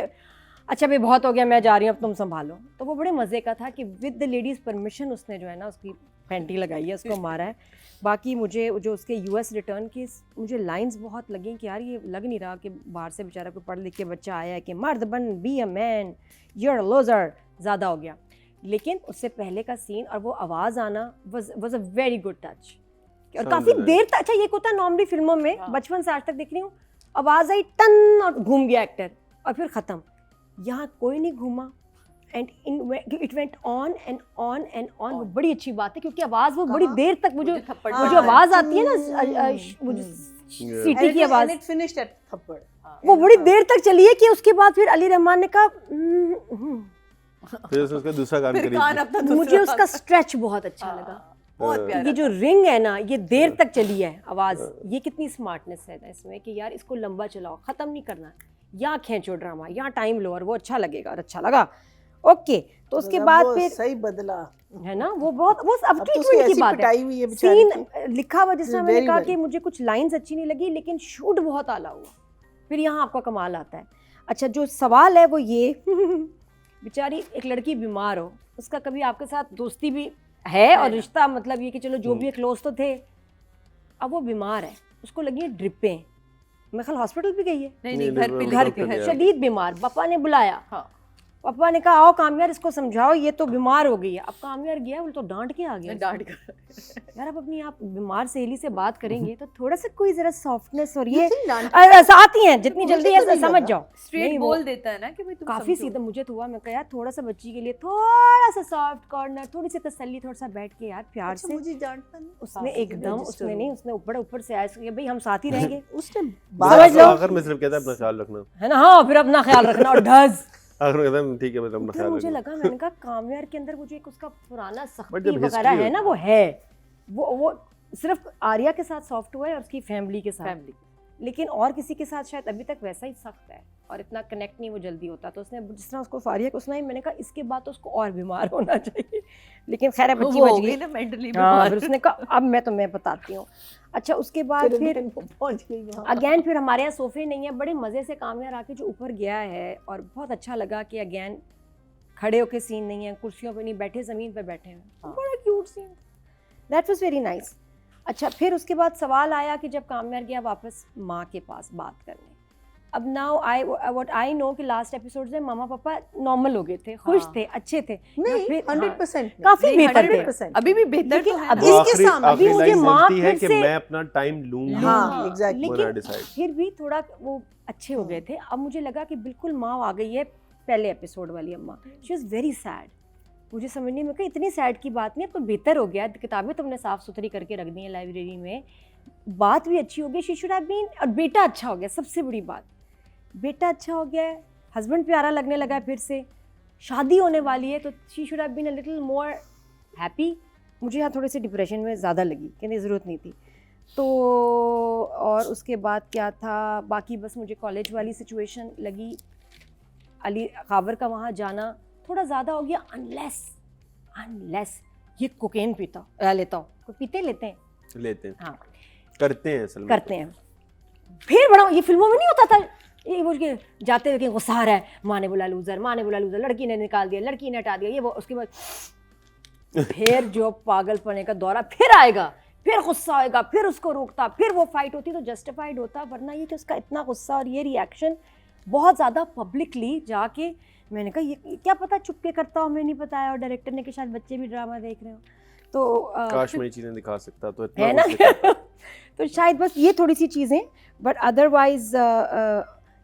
अच्छा भाई बहुत हो गया मैं जा रही हूँ अब तुम संभालो। तो वो बड़े मज़े का था कि विद द लेडीज़ परमिशन उसने जो है ना उसकी पैंटी लगाई है, उसको मारा है। बाकी मुझे जो उसके यूएस रिटर्न की मुझे लाइंस बहुत लगी कि यार ये लग नहीं रहा कि बाहर से बेचारा कोई पढ़ लिख के बच्चा आया है कि मर्द बन be a man you're a loser, ज़्यादा हो गया। लेकिन उससे पहले का सीन और वो आवाज़ आना was a very good touch. और काफ़ी देर तक, अच्छा ये होता है नॉर्मली फिल्मों में, बचपन से आज तक देख रही हूँ, आवाज़ आई टन और घूम गया एक्टर और फिर ख़त्म। यहाँ कोई नहीं घूमा and it went on and on and on. वो बड़ी अच्छी बात है क्योंकि आवाज़ वो बड़ी देर तक वो जो आवाज़ आती है ना वो जो सीटी की आवाज़, फिनिश्ड एट थप्पड़, वो बड़ी देर तक चली है कि उसके बाद फिर अली रहमान ने कहा फिर उसका दूसरा कान करीब। मुझे उसका स्ट्रेच बहुत अच्छा लगा। बहुत प्यारा। ये जो रिंग है ना ये देर तक चली है आवाज़, ये कितनी स्मार्टनेस है इसमें कि यार इसको लंबा चलाओ, ख़त्म नहीं करना, यहाँ खींचो ड्रामा, यहाँ टाइम लो और वो अच्छा लगेगा और अच्छा लगा। ओके तो उसके बाद फिर सही बदला है ना वो बहुत वो अब तो ट्रीटमेंट की बात है। है सीन लिखा हुआ जिसमें मैंने कहा कि मुझे कुछ लाइंस अच्छी नहीं लगी लेकिन शूट बहुत आला हुआ। फिर यहाँ आपका कमाल आता है। अच्छा जो सवाल है वो ये बेचारी एक लड़की बीमार हो, उसका कभी आपके साथ दोस्ती भी है और रिश्ता मतलब ये कि चलो जो भी क्लोज तो थे, अब वो बीमार है, उसको लगी है ड्रिपें, मैं ख्याल हॉस्पिटल भी गई है, नहीं घर पे शदीद बीमार, पापा ने बुलाया, पापा ने कहा आओ कामयार इसको समझाओ ये तो बीमार हो गई है। अब कामयार गया वो तो डांट के आ गया, डांट कर यार अब अपनी आप बीमार सहेली से बात करेंगे तो थोड़ा सा कोई जरा सॉफ्टनेस और ये आती है जितनी जल्दी ऐसा समझ जाओ, स्ट्रेट बोल देता है ना कि भाई तुम काफी सीधा। मुझे तो हुआ मैं कहा यार थोड़ा सा बच्ची के लिए थोड़ा सा सॉफ्ट कॉर्नर, थोड़ी सी तसल्ली, थोड़ा सा बैठ के यार प्यार से। मुझे डांटता नहीं, उसने एकदम उसने नहीं, उसने ऊपर से आया भाई हम साथ ही रहेंगे, उसने समझ लो आखिर में सिर्फ कहता है अपना ख्याल रखना है ना, हाँ फिर अपना ख्याल रखना और ढज आखिर में कहता है ठीक है मतलब अपना ख्याल मुझे रखना। लगा मैंने कहा कामयार के अंदर मुझे एक उसका पुराना सख्ती वगैरह है ना वो है, वो सिर्फ आर्या के साथ सॉफ्ट हुआ है और उसकी फैमिली के साथ, लेकिन और किसी के साथ शायद अभी तक वैसा ही सख्त है और इतना कनेक्ट नहीं वो जल्दी होता। तो उसने जिस तरह उसको फारिया को सुनाई, मैंने कहा इसके बाद तो उसको और बीमार होना चाहिए, लेकिन खैर है बच्ची बच गई ना मेंटली हाँ। बीमार। फिर उसने कहा अब मैं बताती हूँ। अच्छा उसके बाद फिर पहुंच गई वहाँ। अगेन फिर हमारे यहाँ सोफे नहीं है, बड़े मज़े से कामयाब आके जो ऊपर गया है और बहुत अच्छा लगा कि अगेन खड़े होके सीन नहीं है, कुर्सियों पे नहीं बैठे, ज़मीन पे बैठे हैं, बड़ा cute scene, that was very nice. अच्छा फिर उसके बाद सवाल आया कि जब कामयाब गया वापस माँ के पास बात करने, अब नाउ व्हाट आई नो कि लास्ट एपिसोड में मामा पापा नॉर्मल हो गए थे, खुश थे, अच्छे थे, नहीं, फिर 100% काफी बेहतर थे, 100%। अभी भी बेहतर लेकिन तो है अभी ना। इसके सामने अभी मुझे माँ है फिर कि से मैं अपना टाइम लूंगी। हाँ, exactly. When I लेकिन decide. फिर भी थोड़ा वो अच्छे हो गए थे। अब मुझे लगा कि बिल्कुल माँ आ गई है पहले एपिसोड वाली अम्मा, शी वाज वेरी सैड। मुझे समझने में कि इतनी सैड की बात नहीं, अब तो बेहतर हो गया, किताबें तुमने साफ़ सुथरी करके रख दी हैं लाइब्रेरी में, बात भी अच्छी हो गई, शी शुड हैव बीन, और बेटा अच्छा हो गया, सबसे बड़ी बात बेटा अच्छा हो गया है, हस्बैंड प्यारा लगने लगा है, फिर से शादी होने वाली है, तो she should have been a little more happy. मुझे यहाँ थोड़ी सी डिप्रेशन में ज़्यादा लगी, कहने की ज़रूरत नहीं थी। तो और उसके बाद क्या था बाकी, बस मुझे कॉलेज वाली सिचुएशन लगी, अली खावर का वहाँ जाना थोड़ा ज़्यादा हो गया, अनलेस ये कोकेन लेता हो, पीते लेते हैं, लेते हैं, हाँ करते हैं असल में, करते हैं। फिर बड़ा ये फिल्मों में नहीं होता था, ये बोल के जाते हुए कि गुस्सा आ रहा है, माँ ने बोला लूज़र, लड़की ने निकाल दिया, लड़की ने हटा दिया, ये वो, उसके बाद फिर जो पागलपने का दौरा फिर आएगा, फिर गुस्सा आएगा, फिर उसको रोकता, फिर वो फाइट होती तो जस्टिफाइड होता, वरना ये कि उसका इतना गुस्सा और ये रिएक्शन बहुत ज़्यादा पब्लिकली जाके, मैंने कहा ये क्या पता चुपके करता हूँ, मैं नहीं बताया, और डायरेक्टर ने कि शायद बच्चे भी ड्रामा देख रहे हो, तो काश मैं ये चीज़ें दिखा सकता तो इतना है ना कुछ दिखाता। तो शायद बस ये थोड़ी सी चीज़ें, बट अदरवाइज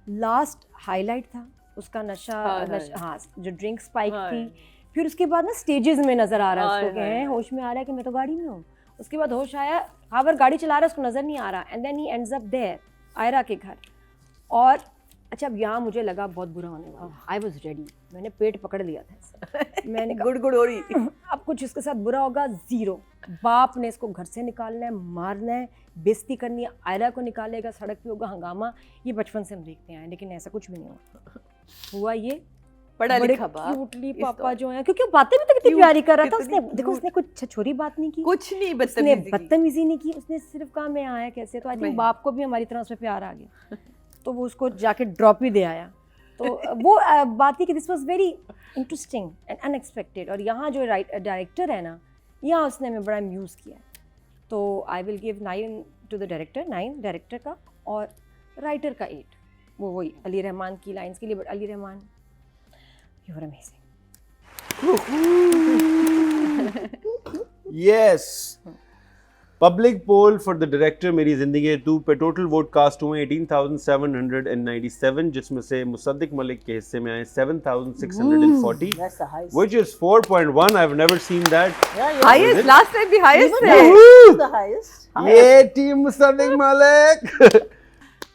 लास्ट हाईलाइट था उसका नशा, हाँ जो ड्रिंक स्पाइक थी, फिर उसके बाद ना स्टेजेस में नज़र आ रहा है उसको, कहें होश में आ रहा है कि मैं तो गाड़ी में हूँ, उसके बाद होश आया, खावर गाड़ी चला रहा है, उसको नज़र नहीं आ रहा, and then he ends up there Ayra के घर। और अच्छा अब यहाँ मुझे लगा बहुत बुरा होने वाला, आई वॉज रेडी, मैंने पेट पकड़ लिया था मैंने कहा गुड़ हो रही अब कुछ इसके साथ बुरा होगा, ज़ीरो, बाप ने इसको घर से निकालना है, मारना है, बेइज्जती करनी है, आयरा को निकालेगा, सड़क पे होगा हंगामा, ये बचपन से हम देखते हैं, लेकिन ऐसा कुछ भी नहीं हुआ ये पढ़ा बड़े लिखा बाप, क्यूटली पापा जो हैं, क्योंकि बातें भी तो कितनी प्यारी कर रहा था उसने, देखो उसने कुछ छोरी बात नहीं की, कुछ नहीं, उसने बदतमीजी नहीं की, उसने सिर्फ कहा मैं आया कैसे, तो आई थिंक बाप को भी हमारी तरह उसमें प्यार आ गया तो वो उसको जाके ड्रॉप ही दे आया। तो वो बात थी कि this was very interesting and unexpected, और यहाँ जो डायरेक्टर है ना, यहाँ उसने हमें बड़ा अम्यूज़ किया, तो I will give 9 to the director, 9 director का, और राइटर का 8, वो वही अली रहमान की लाइंस के लिए, but Ali Rahman you are amazing. Yes. Public poll for the director मेरी जिंदगी है तू पे टोटल वोट कास्ट हुए 18,797, जिसमें से मुसद्दिक मलिक के हिस्से में आए 7,640, That's the highest. which is 4.1. I've never seen that. Highest, last time भी हाईएस्ट है। The highest. ये team Mossadegh Malik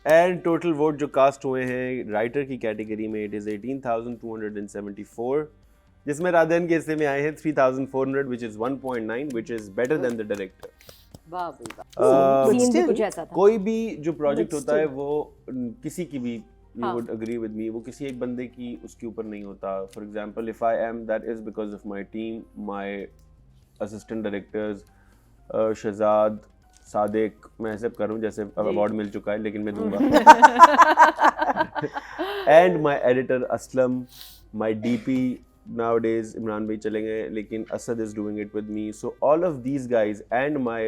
and total vote जो कास्ट हुए हैं राइटर की कैटेगरी में इट इज 18,274, जिसमें राधन के हिस्से में आए हैं 3,400, which is 1.9, which is better than the director. वाह भाई वाह। सीन भी still, कुछ ऐसा था। कोई भी जो प्रोजेक्ट But होता है still. वो किसी की भी you would agree with me, वो किसी एक बंदे की उसके ऊपर नहीं होता. For example, if I am, that is because of my team, my assistant directors, Shahzad, Sadiq, मैं ऐसे करूँ जैसे अवार्ड मिल चुका है लेकिन मैं दूंगा. And my editor Aslam, my DP nowadays Imran bhai चलेंगे लेकिन Asad is doing it with me. So all of these guys and my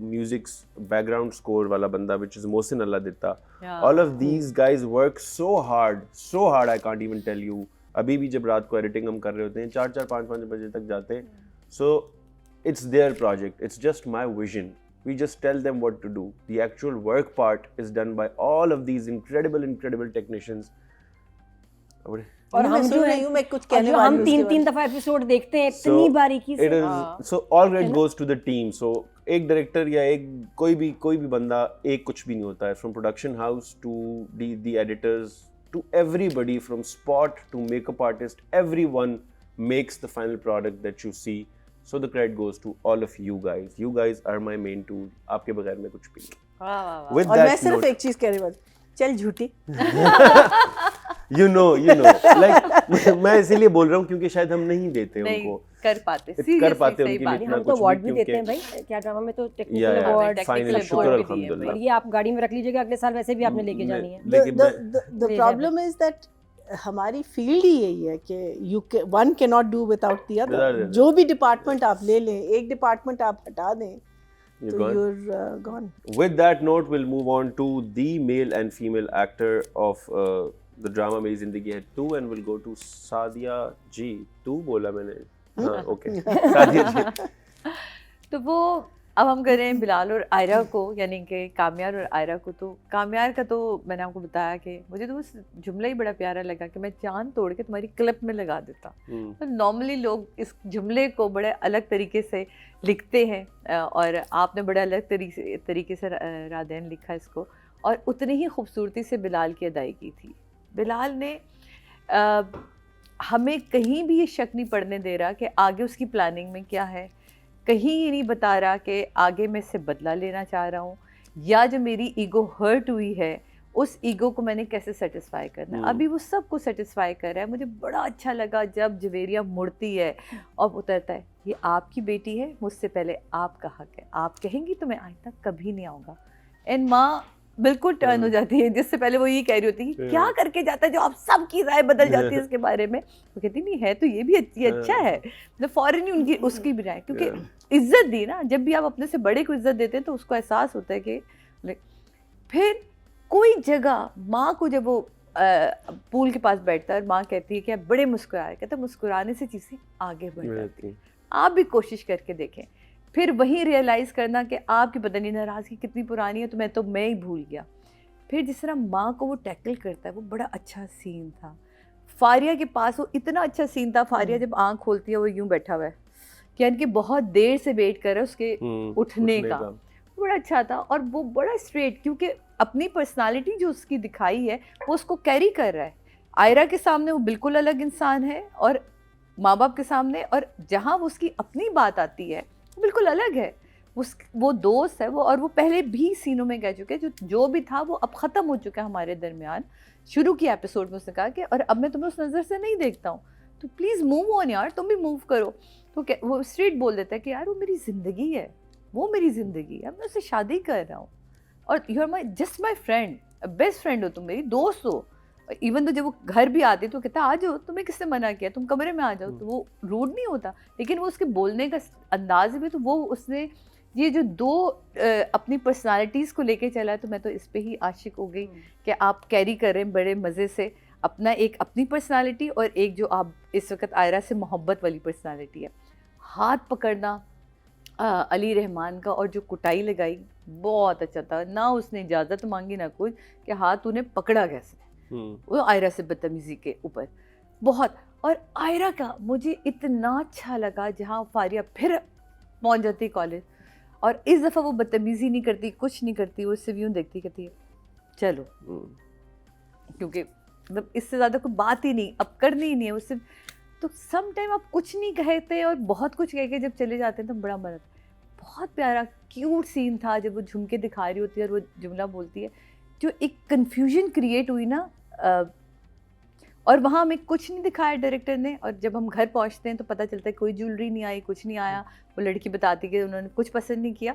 music's background score वाला बंदा which is Mohsin Alladitta, all of these guys work so hard I can't even tell you. अभी भी जब रात को editing हम कर रहे होते हैं 4-4, 5-5 बजे तक जाते हैं. So it's their project, it's just my vision. We just tell them what to do. The actual work part is done by all of these incredible technicians. और हम जो है मैं कुछ कहने हम वाली हूँ 3-3 दफा एपिसोड देखते हैं इतनी बारीकी से। It is so all credit goes to the team. So एक डायरेक्टर या एक कोई भी बंदा एक कुछ भी नहीं होता है. From production house to the editors to everybody, from spot to makeup artist, everyone makes the final product that you see. So the credit goes to all of you guys. You guys are my main tool. आपके बगैर मैं कुछ भी नहीं. With और मैं that सिर्फ note, एक चीज कह रही हूँ, चल झूठी। you know, like मैं इसीलिए बोल रहा हूँ क्योंकि शायद हम नहीं देते नहीं उनको कर पाते, कर seriously पाते सही उनके बात लिए है। इतना हम तो कुछ अवार्ड भी भी देते हैं क्योंकि भाई, क्या ड्रामा में तो या टेक्निकल अवार्ड। फाइनल technical शुक्र award भी दिए हैं अल्हम्दुलिल्लाह। और ये आप गाड़ी में रख लीजिएगा, अगले साल वैसे भी आपने लेके जानी है। लेकिन the ले problem is that हमारी फील्ड ही यही है कि one cannot do without the other। Without the other। जो भी डिपार्टमेंट आप ले लें, एक डिपार्टमेंट आप हटा दें You're तो gone? you're gone। With that note, we'll move on to the male and female actor of the drama मेरी जिंदगी है 2 and we'll go to Sadia जी। 2 बोला मैंने, हाँ ओके, सादिया जी। तो वो अब हम कर रहे हैं बिलाल और आयरा को, यानी कि काम्यार और आयरा को। तो काम्यार का तो मैंने आपको बताया कि मुझे तो उस जुमला ही बड़ा प्यारा लगा कि मैं चांद तोड़ के तुम्हारी क्लिप में लगा देता। तो नॉर्मली लोग इस जुमले को बड़े अलग तरीके से लिखते हैं और आपने बड़े अलग तरीके से रादेन लिखा इसको, और उतनी ही खूबसूरती से बिलाल की अदायगी थी। बिलाल ने हमें कहीं भी ये शक नहीं पड़ने दे रहा कि आगे उसकी प्लानिंग में क्या है, कहीं ये नहीं बता रहा कि आगे मैं इससे बदला लेना चाह रहा हूँ या जो मेरी ईगो हर्ट हुई है उस ईगो को मैंने कैसे सेटिस्फाई करना है। अभी वो सब को सेटिस्फाई कर रहा है। मुझे बड़ा अच्छा लगा जब जवेरिया मुड़ती है और उतरता है, ये आपकी बेटी है, मुझसे पहले आपका हक है, आप कहेंगी तो मैं आज तक कभी नहीं आऊँगा। एंड माँ बिल्कुल टर्न हो जाती है, जिससे पहले वो ये कह रही होती है क्या करके जाता है जो आप सबकी राय बदल जाती है इसके बारे में। वो कहती नहीं है तो ये भी अच्छा है, मतलब फौरन ही उनकी उसकी भी राय, क्योंकि इज्जत दी ना। जब भी आप अपने से बड़े को इज्जत देते हैं तो उसको एहसास होता है कि फिर कोई जगह माँ को जब वो पूल के पास बैठता है और माँ कहती है कि आप बड़े मुस्कुराए, कहता मुस्कुराने से चीज़ें आगे बढ़ जाती हैं, आप भी कोशिश करके देखें। फिर वही रियलाइज़ करना कि आपकी पता नहीं नाराज़गी कितनी पुरानी है, तो मैं ही भूल गया। फिर जिस तरह माँ को वो टैकल करता है वो बड़ा अच्छा सीन था। फारिया के पास वो इतना अच्छा सीन था, फारिया जब आँख खोलती है वो यूँ बैठा हुआ है, यानी कि बहुत देर से वेट कर रहा है उसके उठने का। बड़ा अच्छा था और वो बड़ा स्ट्रेट, क्योंकि अपनी पर्सनालिटी जो उसकी दिखाई है वो उसको कैरी कर रहा है। आयरा के सामने वो बिल्कुल अलग इंसान है और माँ बाप के सामने, और जहाँ वो उसकी अपनी बात आती है वो बिल्कुल अलग है। वो दोस्त है वो, और वो पहले भी सीनों में कह चुके हैं जो भी था वो अब ख़त्म हो चुका है हमारे दरमियान। शुरू की एपिसोड में उसने कहा कि और अब मैं तुम्हें उस नज़र से नहीं देखता हूँ, तो प्लीज़ मूव ऑन यार, तुम भी मूव करो। तो वो स्ट्रेट बोल देता है कि यार वो मेरी ज़िंदगी है, वो मेरी ज़िंदगी है, मैं उससे शादी कर रहा हूँ और you are my just my friend, best friend हो तुम, मेरी दोस्त हो। इवन तो जब वो घर भी आती तो कहता आ जाओ, तुम्हें किसने मना किया, तुम कमरे में आ जाओ। तो वो रूड नहीं होता, लेकिन वो उसके बोलने का अंदाज भी, तो वो उसने ये जो दो अपनी पर्सनालिटीज़ को लेके चला है, तो मैं तो इस पे ही आशिक हो गई कि आप कैरी कर रहे हैं बड़े मज़े से अपना एक अपनी पर्सनालिटी और एक जो आप इस वक्त आयरा से मोहब्बत वाली पर्सनालिटी है। हाथ पकड़ना अली रहमान का और जो कुटाई लगाई बहुत अच्छा था, ना उसने इजाज़त मांगी ना कुछ कि हाथ तूने पकड़ा कैसे, वो आयरा से बदतमीज़ी के ऊपर बहुत। और आयरा का मुझे इतना अच्छा लगा जहाँ फारिया फिर पहुँच जाती कॉलेज और इस दफ़ा वो बदतमीज़ी नहीं करती, कुछ नहीं करती, वो उससे यूँ देखती, कहती है चलो, क्योंकि मतलब इससे ज़्यादा कोई बात ही नहीं अब करनी ही नहीं है उससे। तो सम टाइम आप कुछ नहीं कहते और बहुत कुछ कह के जब चले जाते हैं तो बड़ा मजा। बहुत प्यारा क्यूट सीन था जब वो झुमके दिखा रही होती है और वो जुमला बोलती है, जो एक कन्फ्यूजन क्रिएट हुई ना। और वहाँ हमें कुछ नहीं दिखाया डायरेक्टर ने, और जब हम घर पहुँचते हैं तो पता चलता है कोई ज्वेलरी नहीं आई, कुछ नहीं आया। वो लड़की बताती कि उन्होंने कुछ पसंद नहीं किया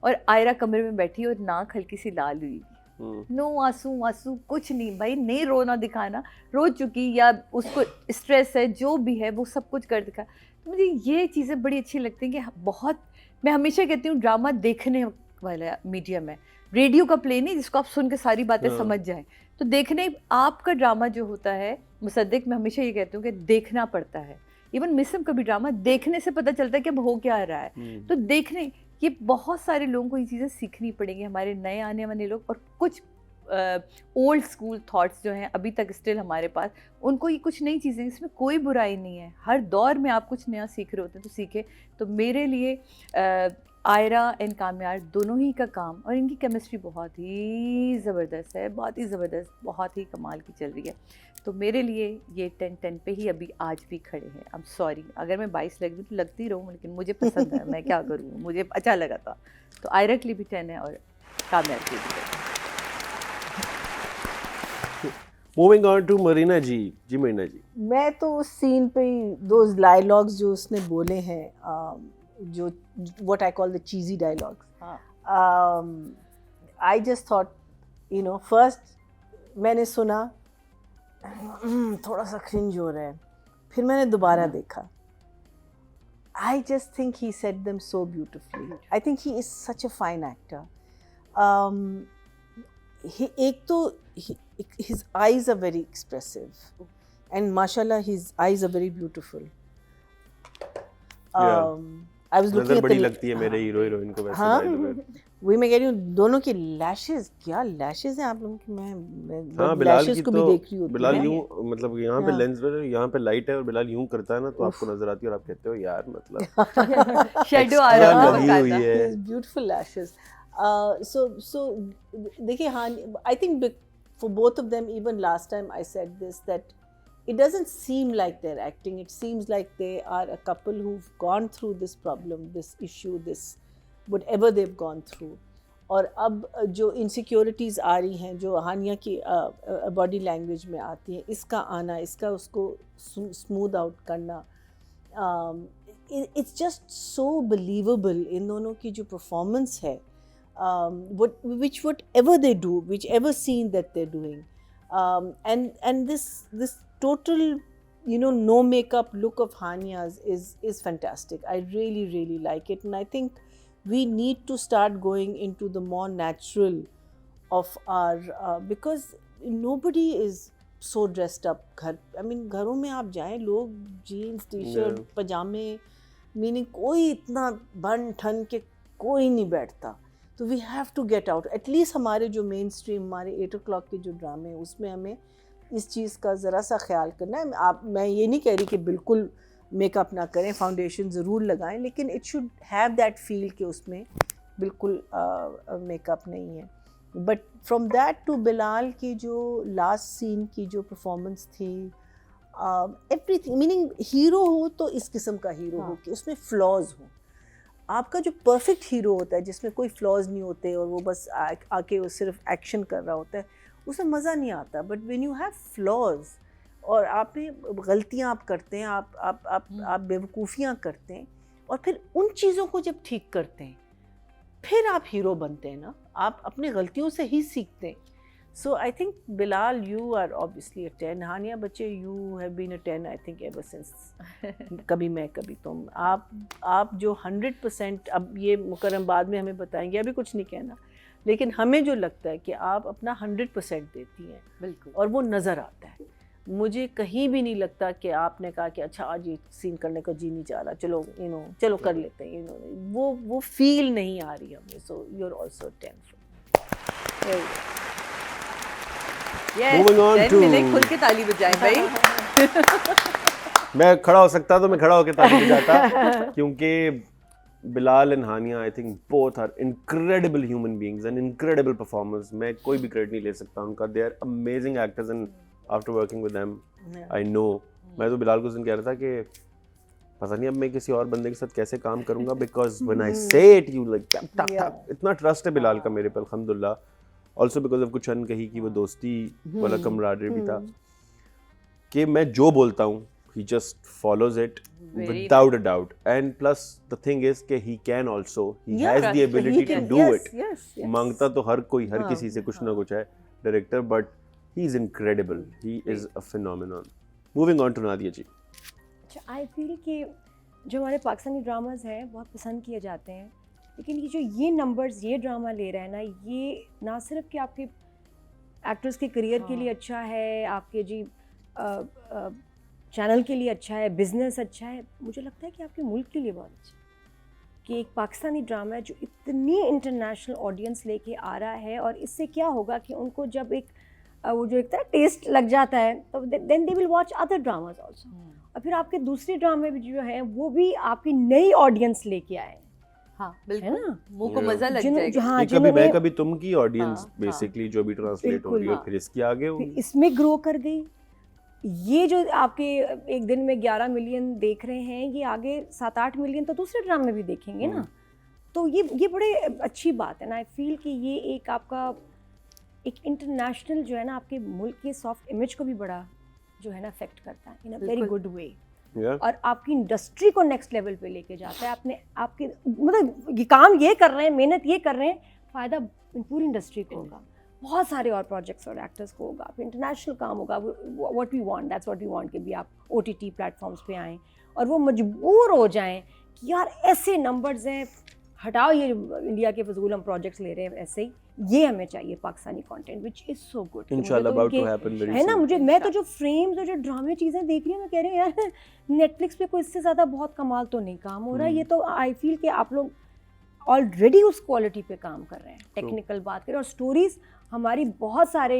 और आयरा कमरे में बैठी और नाक हल्की सी लाल हुई, नो आंसू आंसू कुछ नहीं भाई, नहीं रोना दिखाना, रो चुकी या उसको स्ट्रेस है जो भी है वो सब कुछ कर दिखा। मुझे ये चीज़ें बड़ी अच्छी लगती हैं कि बहुत, मैं हमेशा कहती हूँ ड्रामा देखने वाला मीडियम है, रेडियो का प्ले नहीं जिसको आप सुन के सारी बातें समझ जाएं। तो देखने आपका ड्रामा जो होता है मुसद्दिक, मैं हमेशा ये कहती हूँ कि देखना पड़ता है। इवन मिसम का भी ड्रामा देखने से पता चलता है कि अब हो क्या रहा है। तो देखने, ये बहुत सारे लोगों को ये चीज़ें सीखनी पड़ेंगी, हमारे नए आने वाले लोग और कुछ ओल्ड स्कूल थॉट्स जो हैं अभी तक स्टिल हमारे पास, उनको ये कुछ नई चीज़ें, इसमें कोई बुराई नहीं है। हर दौर में आप कुछ नया सीख रहे होते हैं तो सीखे। तो मेरे लिए आयरा एंड काम्यार दोनों ही का काम और इनकी केमिस्ट्री बहुत ही ज़बरदस्त है, बहुत ही ज़बरदस्त, बहुत ही कमाल की चल रही है। तो मेरे लिए ये 10-10 पे ही अभी आज भी खड़े हैं। अब सॉरी अगर मैं 22 लग रही तो लगती रहूँ, लेकिन मुझे पसंद है, मैं क्या करूँ, मुझे अच्छा लगा था। तो आयरा के लिए भी 10 है और कामयाब कीजिए। मूविंग ऑन टू मरीना जी। जी मरीना जी, मैं तो उस सीन पे दो डायलॉग्स जो उसने बोले हैं, जो what I call the cheesy dialogues, I just thought first मैंने सुना थोड़ा सा क्रिंज हो रहा है, फिर मैंने दोबारा देखा, I just think he said them so beautifully. I think he is such a fine actor. His eyes are very expressive, and mashallah, his eyes are very beautiful. I was looking नजर at बड़ी the लगती है मेरे हीरो हीरोइन को वैसे हाँ, by the way। वही मैं कह रही हूँ, दोनों की लैशेस, क्या लैशेस हैं आप लोगों की, हाँ मैं बिलाल लैशेस की को भी तो, देख रही होती बिलाल हूँ। यूं मतलब यहाँ पे हाँ। लेंस यहाँ पे लाइट है और बिलाल यूं करता है ना तो आपको नजर आती है और आप कहते हो यार मतलब शेडो आ extra रहा लगी हुई है। His beautiful lashes. So देखिए हाँ, I think for both of them, even last time I said this, that it doesn't seem like they're acting. It seems like they are a couple who've gone through this problem, this issue, this whatever they've gone through. और अब जो इनसिक्योरिटीज़ आ रही हैं, जो हानिया की बॉडी लैंग्वेज में आती हैं, इसका आना, इसका उसको स्मूथ आउट करना, it's just so believable in दोनों की जो performance है, whatever they do, whichever scene that they're doing, and this total no makeup look of Hania's is fantastic. I really like it, and I think we need to start going into the more natural of our because nobody is so dressed up. घरों में आप जाएं, लोग जीन्स टी-शर्ट पजामे, मीनिंग कोई इतना बन ठन के कोई नहीं बैठता। तो we have to get out, at least हमारे जो मेन स्ट्रीम, हमारे 8 o'clock के जो ड्रामे हैं, उसमें हमें इस चीज़ का ज़रा सा ख्याल करना है। मैं ये नहीं कह रही कि बिल्कुल मेकअप ना करें, फाउंडेशन ज़रूर लगाएं, लेकिन it should have that feel कि उसमें बिल्कुल मेकअप नहीं है। But from that to Bilal की जो लास्ट सीन की जो परफॉर्मेंस थी, एवरीथिंग, मीनिंग हीरो हो तो इस किस्म का हीरो हो कि उसमें फ्लॉज हो। आपका जो परफेक्ट हीरो होता है जिसमें कोई फ्लॉज नहीं होते और वो बस आके वो सिर्फ एक्शन कर रहा होता है, उसमें मज़ा नहीं आता। But when you have flaws और आप में गलतियाँ आप करते हैं, आप बेवकूफ़ियाँ करते हैं, और फिर उन चीज़ों को जब ठीक करते हैं, फिर आप हीरो बनते हैं ना, आप अपने गलतियों से ही सीखते हैं। So I think Bilal, you are obviously a 10, Hania बच्चे, you have been a 10 I think ever since कभी मैं कभी तुम। आप जो 100%, अब ये मुकर्रम बाद में हमें बताएंगे, अभी कुछ नहीं कहना, लेकिन हमें जो लगता है कि आप अपना 100% देती हैं, बिल्कुल, और वो नज़र आता है। मुझे कहीं भी नहीं लगता कि आपने कहा कि अच्छा आज ये सीन करने का जी नहीं चाह रहा, चलो चलो कर लेते हैं, वो फील नहीं आ रही हमें। So you are also 10। Moving on to खुल के ताली बजाएं भाई। मैं खड़ा हो सकता तो मैं खड़ा होकर ताली बजाता क्योंकि Bilal and Hania, I think both are incredible human beings and incredible performers. मैं कोई भी क्रेडिट नहीं ले सकता उनका। They are amazing actors and after working with them I know. मैं तो बिलाल को उस दिन कह रहा था कि पता नहीं अब मैं किसी और बंदे के साथ कैसे काम करूंगा, बिकॉज व्हेन आई से इट यू लाइक इतना ट्रस्ट है बिलाल का मेरे पर, अल्हम्दुलिल्लाह। ऑल्सो बिकॉज ऑफ कुछ अन कही कि वो दोस्ती वाला कमराडरी भी था कि मैं जो बोलता हूँ he just follows it without a doubt, and plus the thing is कि he can also, he has the ability to do it. मांगता तो हर कोई, हर किसी से कुछ ना कुछ है director, but he is incredible, he is a phenomenon. Moving on to Nadia ji. I feel कि जो हमारे पाकिस्तानी ड्रामाज हैं बहुत पसंद किए जाते हैं, लेकिन ये नंबर्स ये ड्रामा ले रहा है ना, ये ना सिर्फ कि आपके एक्टर्स के करियर के लिए अच्छा है, आपके जी चैनल के लिए अच्छा है, बिज़नेस अच्छा है, मुझे लगता है कि आपके मुल्क के लिए बहुत अच्छा है कि एक पाकिस्तानी ड्रामा है जो इतनी इंटरनेशनल ऑडियंस लेके आ रहा है। और इससे क्या होगा कि उनको जब एक वो जो एक तरह टेस्ट लग जाता है, तो then they will watch other dramas also, और फिर आपके दूसरे ड्रामे भी जो हैं वो भी आपकी नई ऑडियंस लेके आए। हाँ बिल्कुल, है ना, मुंह को मजा लग जाएगा। हाँ, कभी मैं कभी तुम की ऑडियंस बेसिकली जो भी ट्रांसलेट हो रही है, फिर इसके आगे इसमें ग्रो कर गई। ये जो आपके एक दिन में 11 मिलियन देख रहे हैं, ये आगे 7-8 मिलियन तो दूसरे ड्रामे भी देखेंगे ना। तो ये बड़े अच्छी बात है ना, आई फील कि ये एक आपका एक इंटरनेशनल जो है ना आपके मुल्क के सॉफ्ट इमेज को भी बड़ा जो है ना अफेक्ट करता है इन अ वेरी गुड वे, और आपकी इंडस्ट्री को नेक्स्ट लेवल पे लेके जाता है। आपके मतलब ये काम ये कर रहे हैं, मेहनत ये कर रहे हैं, फ़ायदा पूरी इंडस्ट्री को होगा, बहुत सारे और प्रोजेक्ट्स और एक्टर्स को होगा, फिर इंटरनेशनल काम होगा। What we want, that's what we want कि भी आप OTT प्लेटफॉर्म्स पे आएँ और वो मजबूर हो जाएं कि यार ऐसे नंबर्स हैं, हटाओ ये इंडिया के फजूल हम प्रोजेक्ट्स ले रहे हैं ऐसे ही, ये हमें चाहिए Pakistani content which is so good. इंशाल्लाह अबाउट टू हैपन वेरी है ना, मुझे मैं तो जो फ्रेम्स और जो ड्रामे चीज़ें देख रही हूँ मैं कह रही हूँ यार नेटफ्लिक्स पे कोई इससे ज़्यादा बहुत कमाल तो नहीं काम हो रहा है। ये तो आई फील कि आप लोग ऑलरेडी उस क्वालिटी पे काम कर रहे हैं, टेक्निकल बात करें और स्टोरीज हमारी बहुत सारे।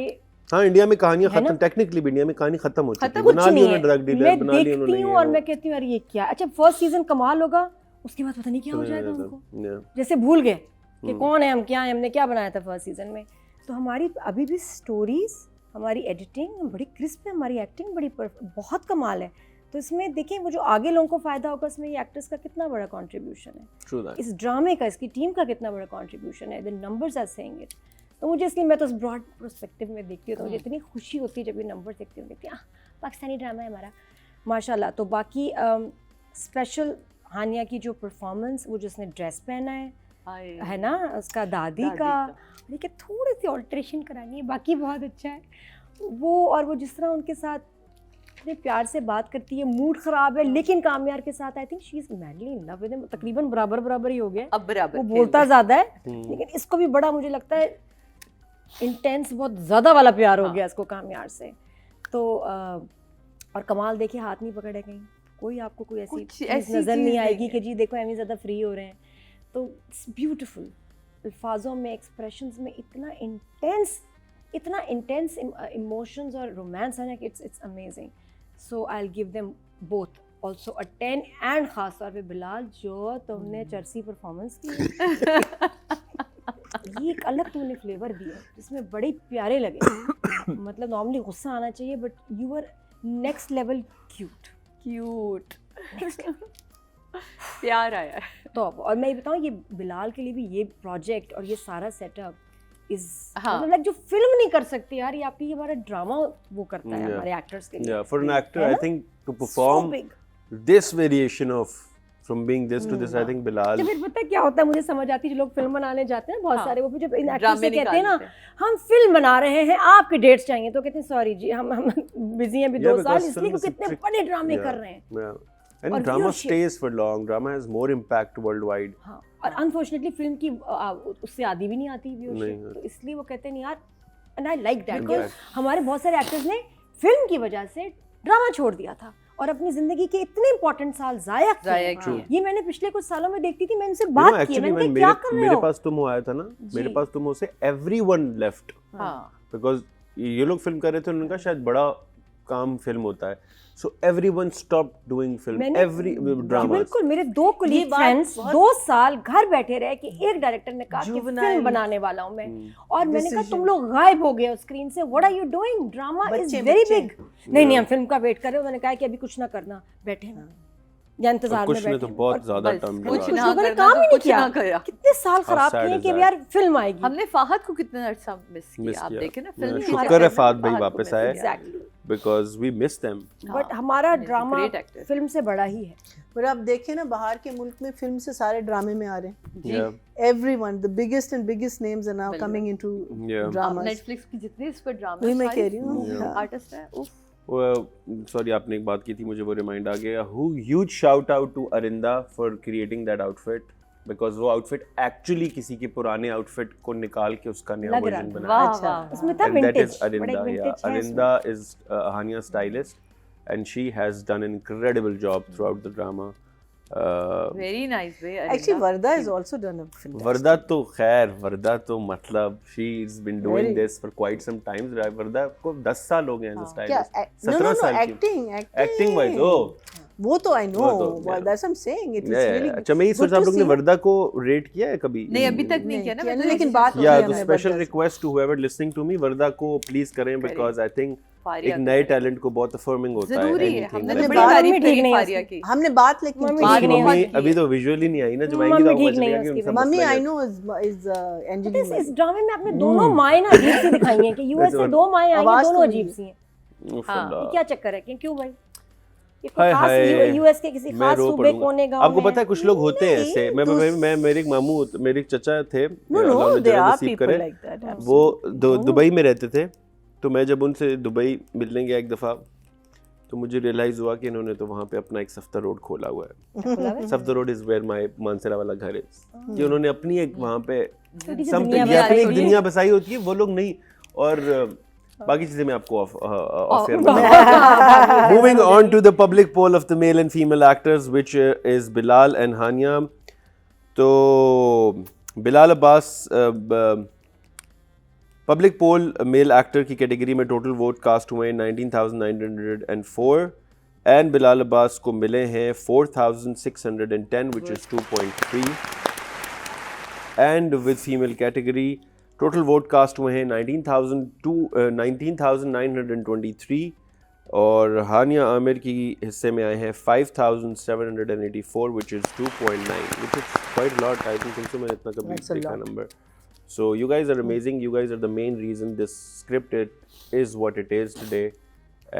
हाँ, इंडिया में कहानियां खत्म, टेक्निकली भी इंडिया में कहानी खत्म हो चुकी है, बना ली उन्होंने ड्रग डीलर, बना ली उन्होंने, हूँ और मैं कहती हूँ यार ये क्या, अच्छा फर्स्ट सीजन कमाल होगा, उसके बाद पता नहीं क्या हो जाएगा उनको, जैसे भूल गए कि कौन है हम, क्या है, हमने क्या बनाया था फर्स्ट सीजन में। तो हमारी अभी भी स्टोरीज, हमारी एडिटिंग बड़ी क्रिस्प है, हमारी एक्टिंग बड़ी बहुत कमाल है। तो इसमें देखें वो जो आगे लोगों को फ़ायदा होगा, इसमें ये एक्टर्स का कितना बड़ा कंट्रीब्यूशन है, इस ड्रामे का, इसकी टीम का कितना बड़ा कंट्रीब्यूशन है, the numbers are saying it. तो मुझे इसलिए मैं तो उस ब्रॉड पर्सपेक्टिव में देखती हूँ, तो मुझे इतनी खुशी होती है जब ये नंबर देखती हूँ, देखती हूँ पाकिस्तानी ड्रामा है हमारा माशाल्लाह। तो बाकी स्पेशल हानिया की जो परफॉर्मेंस, वो जिसने ड्रेस पहना है ना, उसका दादी का देखिए थोड़ी सी ऑल्ट्रेशन करानी है, बाकी बहुत अच्छा है वो। और वो जिस तरह उनके साथ इतने प्यार से बात करती है, मूड ख़राब है लेकिन कामयार के साथ, I think she is madly in love with him, तकरीबन बराबर ही हो गया, अब बराबर वो बोलता ज़्यादा है लेकिन इसको भी बड़ा मुझे लगता है इंटेंस, बहुत ज़्यादा वाला प्यार हो गया इसको कामयार से। तो और कमाल देखिए हाथ नहीं पकड़े कहीं, कोई आपको कोई ऐसी चीज़ नज़र नहीं आएगी कि जी देखो एमी ज़्यादा फ्री हो रहे हैं। तो इट्स ब्यूटीफुल, अल्फाजों में, एक्सप्रेशंस में इतना इंटेंस इमोशंस और रोमांस है ना कि it's amazing. So I will give them both also a 10, and ख़ास तौर पे बिलाल जो तुमने चर्सी परफॉर्मेंस की ये एक अलग तुमने फ्लेवर दिया जिसमें बड़े प्यारे लगे मतलब नॉर्मली गुस्सा आना चाहिए but you are next level cute प्यार आया तो। और मैं ये बताऊँ, ये बिलाल के लिए भी ये प्रोजेक्ट और ये सारा सेटअप इज मतलब लाइक जो फिल्म नहीं कर सकती यार, ये आपकी हमारा ड्रामा वो करता है हमारे एक्टर्स के लिए। For an actor I think to perform this variation of from being this to this, I think Bilal. तो फिर पता है क्या होता है, मुझे समझ आती है जो लोग फिल्म बनाने जाते हैं बहुत सारे, वो फिर जब इन एक्टर्स से कहते हैं ना हम फिल्म बना रहे हैं आपके डेट्स चाहिए, तो कहते हैं सॉरी जी हम बिजी हैं अभी 2 साल, इसलिए वो कितने बड़े ड्रामे कर रहे हैं। And drama stays for long. Drama has more impact worldwide. हाँ, और अनफॉर्चुनेटली फिल्म की उससे आदी भी नहीं आती व्यूअरशिप, तो इसलिए वो कहते हैं यार, and I like that, because हमारे बहुत सारे एक्टर्स ने फिल्म की वजह से ड्रामा छोड़ दिया था और अपनी जिंदगी के इतने इंपॉर्टेंट साल जाया किए। ये मैंने पिछले कुछ सालों में देखती थी, मैं इनसे बात की, मैंने क्या कर रहे हो, मेरे पास तुम आया था ना, मेरे पास तुम से एवरीवन लेफ्ट, बिकॉज ये लोग फिल्म कर रहे थे, उनका शायद बड़ा काम फिल्म होता है, so everyone stopped doing film, every drama। बिल्कुल, मेरे 2 colleague friends 2 साल घर बैठे रहे कि एक डायरेक्टर ने कहा कि फिल्म बनाने वाला हूँ मैं, और मैंने कहा तुम लोग गायब हो गए स्क्रीन से, what are you doing, drama is very big. नहीं हम फिल्म का वेट कर रहे हो, उन्होंने कहा कि अभी कुछ ना करना, बैठे हैं या इंतजार में बैठे, तो बहुत ज्यादा टाइम कुछ लोगों ने काम ही नहीं किया, कितने साल खराब किए कि यार फिल्म आएगी। हमने फाहद को कितना अर्सा मिस किया, आप देखें ना फिल्म। शुक्र है फाहद भाई वापस आए, because we miss them। But हमारा ड्रामा फिल्म से बड़ा ही है। पर आप देखें ना, बाहर के मुल्क में फिल्म से सारे ड्रामे में आ रहे हैं, everyone, the biggest and biggest names are now coming into dramas। Netflix की जितने इस पर ड्रामा, वही मैं कह रही हूँ, आर्टिस्ट है। सॉरी आपने एक बात की थी, मुझे वो रिमाइंड आ गया, huge shout out to Arinda for creating that outfit, because वो आउटफिट एक्चुअली किसी के पुराने आउटफिट को निकाल के उसका नया वर्जन बनाया। अच्छा, उसमें था vintage, Arinda is Hania stylist and she has done an incredible job throughout the drama। Very nice way। Actually Varda has also done a film। Varda तो मतलब she's been doing this for quite some time। Varda को 10 साल हो गए हैं as a stylist। 17 साल की। एक्टिंग wise, oh वो तो आई नो, वो तो, yeah. That's I am saying it is Yeah, really yeah. अच्छा मैं ये सोच रहा आप लोग ने वर्दा को रेट किया है कभी? नहीं अभी तक नहीं किया ना, मैं तो लेकिन ऐसे बात सोच या रही हमने तो हूँ। स्पेशल वर्दा से। Request to whoever listening to me, Warda को प्लीज करें बिकॉज आई थिंक फारिया एक को नए करें। टैलेंट को बहुत अफर्मिंग होता है। जरूरी है, anything हमने like तो बड़ी that. बात तारीफ में करी ठीक नहीं है फारिया की। हमने बात लेकिन मम्मी की। बात ठीक नहीं है। मम्मी बहुत अभी की। तो विजुअली नहीं आई ना, जब मम्मी आएंगी तो ठीक आपको नहीं है समझ उसकी में वजह मम्मी मसला आई है। नो इज पता है, इस एंजेलिना ड्रामे में आपने दोनों माएँ ना अजीब सी दिखाई हैं कि यूएस से दो माएँ आई हैं, आवाज़ दोनों तो अजीब नहीं। सी हैं। उफ हाँ, अल्लाह। ये क्या चक्कर है कि क्यों भाई? ये हाय कोई खास हाय, यूएस के किसी मैं खास रो सूबे पड़ूंगा। कोने गांव आपको में पता है कुछ लोग होते हैं ऐसे, मैं मेरे एक मामू मेरे एक चचा थे, नो अल्लाह नो उन्हें देयर जन्नत आर नसीब पीपल करे, लाइक दैट वो दुबई में रहते थे। तो मैं जब उनसे दुबई मिलने गया एक दफ़ा, तो मुझे रियलाइज़ हुआ कि इन्होंने तो वहाँ पे अपना एक सफ्तर रोड खोला हुआ है। Saftar road is where my Mansehra वाला घर है, कि उन्होंने अपनी एक वहाँ पे छोटी सी समथिंग दुनिया या अपनी एक बसाई दुनिया बसाई होती है, वो लोग नहीं। और बाकी चीज़ें मैं आपको of air Moving on to the public poll of the male and female actors, which is Bilal and Hania. तो बिलाल अब्बास पब्लिक पोल मेल एक्टर की कैटेगरी में टोटल वोट कास्ट हुए 19,904 एंड बिलाल अब्बास को मिले हैं 4,610 which is 2.3 and with female category total vote cast हुए हैं 19,923 और हानिया आमिर की हिस्से में आए हैं 5,784 which is 2.9 which is quite a lot. I think तुमसे मैंने इतना कभी That's a देखा lot. number. So you guys are amazing. You guys are the main reason this script is what it is today,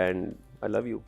and I love you.